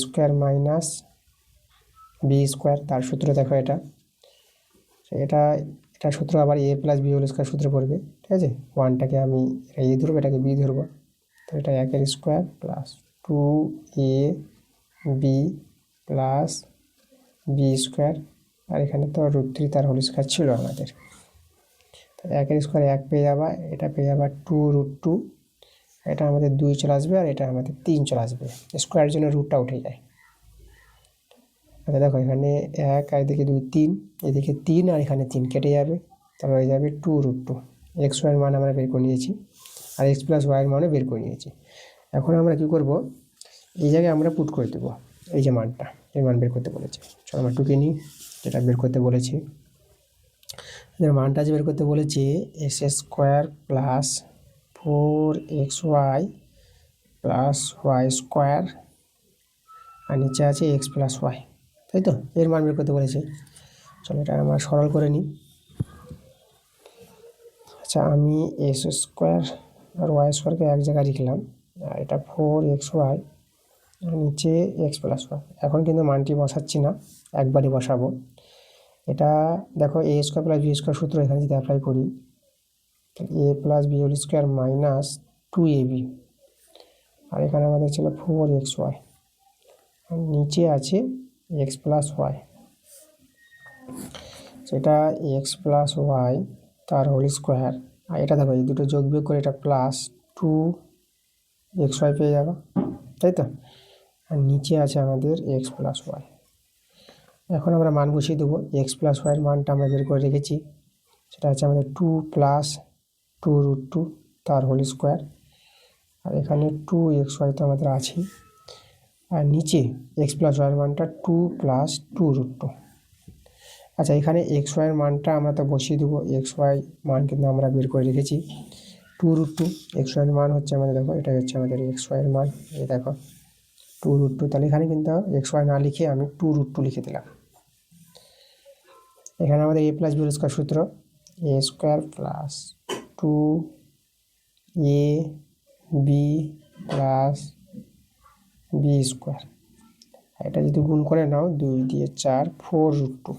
স্কোয়ার মাইনাস বি স্কোয়ার, তার সূত্র দেখো এটা এটা এটার সূত্র আবার এ প্লাস বি হোল স্কোয়ার সূত্র পড়বে, ঠিক আছে? ওয়ানটাকে আমি এ ধরবো, এটাকে বি ধরবো, তো এটা 1 square plus 2a B plus B square, আর এখানে তো √3 তার হোল স্কোয়ার ছিল আমাদের, তো 1 স্কোয়ার 1 পেয়ে যাবা, এটা পেয়ে যাবা 2√2, এটা আমাদের 2 চলে আসবে, আর এটা আমাদের 3 চলে আসবে, স্কোয়ারের জন্য রুটটা উঠে যায়। আচ্ছা দেখো এখানে 1 আর এদিকে 2 3, এদিকে 3 আর এখানে 3 কেটে যাবে, তাহলে হয়ে যাবে 2√2। এক্স ওয়াইয়ের মান আমরা বের করে নিয়েছি, আর এক্স প্লাস ওয়াইয়ের মানও বের করে নিয়েছি। এখন আমরা কী করব, এই জায়গায় আমরা পুট করে দেবো এই যে মানটা, এই মান বের করতে বলেছে। চলো আমরা টুকে নিই যেটা বের করতে বলেছি। এর মানটা যে বের করতে বলেছি এক্স স্কোয়ার প্লাস 4xy প্লাস ওয়াই স্কোয়ার, আর নিচে আছে এক্স প্লাস ওয়াই, তাই তো? এর মান বের করতে বলেছে। চলো এটা আমরা সরল করে নিই। আচ্ছা আমি এক্স স্কোয়ার আর ওয়াই স্কোয়ারকে এক জায়গায় লিখলাম, আর এটা 4xy আর নিচে এক্স প্লাস ওয়াই। এখন কিন্তু মানটি বসাচ্ছি না, একবারই বসাবো। এটা দেখো A square plus B square সূত্র এখানে যদি অ্যাপ্লাই করি, A plus B whole square minus 2ab, আর এখানে আমাদের ছিল 4xy, আর নিচে আছে এক্স প্লাস ওয়াই, সেটা এক্স প্লাস ওয়াই তার হোল স্কোয়ার, আর এটা দেখো এই দুটো যোগ বিয়োগ করে এটা প্লাস 2xy পেয়ে যাবে, তাই তো? আর নিচে আছে আমাদের এক্স প্লাস ওয়াই। এখন আমরা মান বসিয়ে দেবো। এক্স প্লাস ওয়াইয়ের মানটা আমরা বের করে রেখেছি, সেটা হচ্ছে আমাদের 2 প্লাস 2√2 তার হোল স্কোয়ার। আর এখানে 2xy তো আমাদের আছেই। আর নিচে এক্স প্লাস ওয়াইয়ের মানটা 2 প্লাস 2√2। আচ্ছা, এখানে এক্স ওয়াইয়ের মানটা আমরা তো বসিয়ে দেবো। এক্স ওয়াই মান কিন্তু আমরা বের করে রেখেছি 2√2। এক্স ওয়াইয়ের মান হচ্ছে আমাদের, দেখো এটাই হচ্ছে আমাদের এক্স ওয়াইয়ের মান। এই দেখো 2√2। তাহলে এখানে কিন্তু এক্স ওয়াই না লিখে আমি 2√2 লিখে দিলাম। এখানে আমাদের এ প্লাস বি স্কোয়ার সূত্র, A square plus 2ab plus B square. এটা যদি গুণ করে নাও 2 দিয়ে 4 4√2।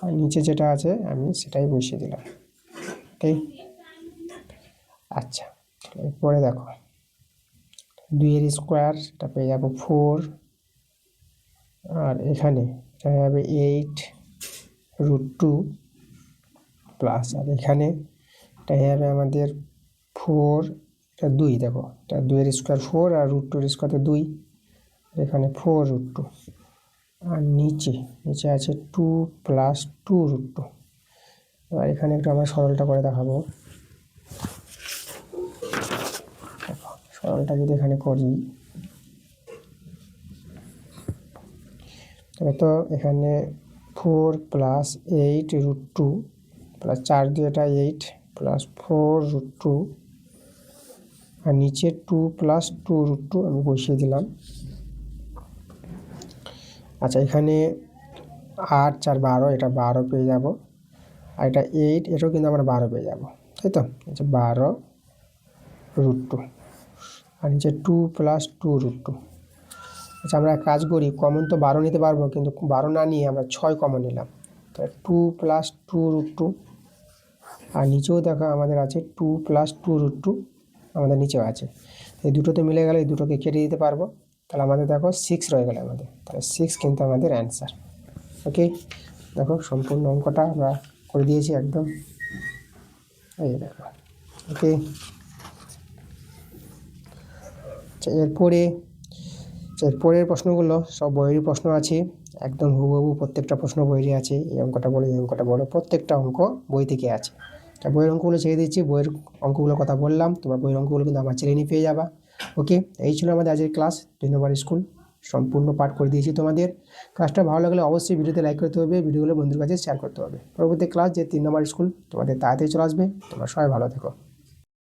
আর নিচে যেটা আছে আমি সেটাই বসিয়ে দিলাম। ওকে, আচ্ছা এরপরে দেখো 2 এর স্কোয়ার, এটা পেয়ে যাবো 4। আর এখানে এটা হয়ে যাবে 8√2 প্লাস, আর এখানে এটা হয়ে যাবে আমাদের 4, এটা 2, দেখো এটা 2 এর স্কোয়ার 4 আর √2 এর স্কোয়ার 2, এখানে 4√2। আর নিচে আছে 2 প্লাস 2√2। এবার এখানে একটু আমরা সরলটা করে দেখাবো। সরলটা যদি এখানে করি, তবে তো এখানে 4 প্লাস 8√2 প্লাস 4 দিয়ে এটা 8 প্লাস 4√2, আর নিচে 2 প্লাস 2√2 আমি বসিয়ে দিলাম। আচ্ছা, এখানে 8 4 12, এটা 12 পেয়ে যাব। আর এটা 8, এটাও কিন্তু আমরা 12 পেয়ে যাব, তাই তো? আচ্ছা 12√2 আর নিচে 2 প্লাস 2√2। আচ্ছা, আমরা এক কাজ করি, কমন তো 12 নিতে পারবো, কিন্তু 12 না নিয়ে আমরা 6 কমন নিলাম। তাহলে 2 প্লাস 2√2। আর নিচেও দেখো আমাদের আছে 2 প্লাস 2√2, আমাদের নিচেও আছে। এই দুটোতে মিলে গেলে এই দুটোকে কেটে দিতে পারবো। তাহলে আমাদের দেখো 6 রয়ে গেল আমাদের। তাহলে 6 কিন্তু আমাদের অ্যান্সার। ওকে, দেখো সম্পূর্ণ অঙ্কটা আমরা করে দিয়েছি একদম। এই দেখো, ওকে। এরপরের প্রশ্নগুলো সব বইয়েরই প্রশ্ন আছে, একদম হুবহু প্রত্যেকটা প্রশ্ন বইয়েরই আছে। এই অঙ্কটা বলো, এই অঙ্কটা বলো, প্রত্যেকটা অঙ্ক বই থেকে আছে। তা বইয়ের অঙ্কগুলো ছেড়ে দিচ্ছি, বইয়ের অঙ্কগুলোর কথা বললাম, তোমার বইয়ের অঙ্কগুলো কিন্তু আমার চ্যানেলে পেয়ে যাবা। ওকে, এই ছিল আমাদের আজকের ক্লাস 2 নম্বর স্কুল। সম্পূর্ণ পাঠ করে দিয়েছি তোমাদের। ক্লাসটা ভালো লাগলে অবশ্যই ভিডিওতে লাইক করতে হবে, ভিডিওগুলো বন্ধুর কাছে শেয়ার করতে হবে। পরবর্তী ক্লাস যে 3 নম্বর স্কুল তোমাদের তাড়াতাড়ি চলে আসবে। তোমরা সবাই ভালো থেকো।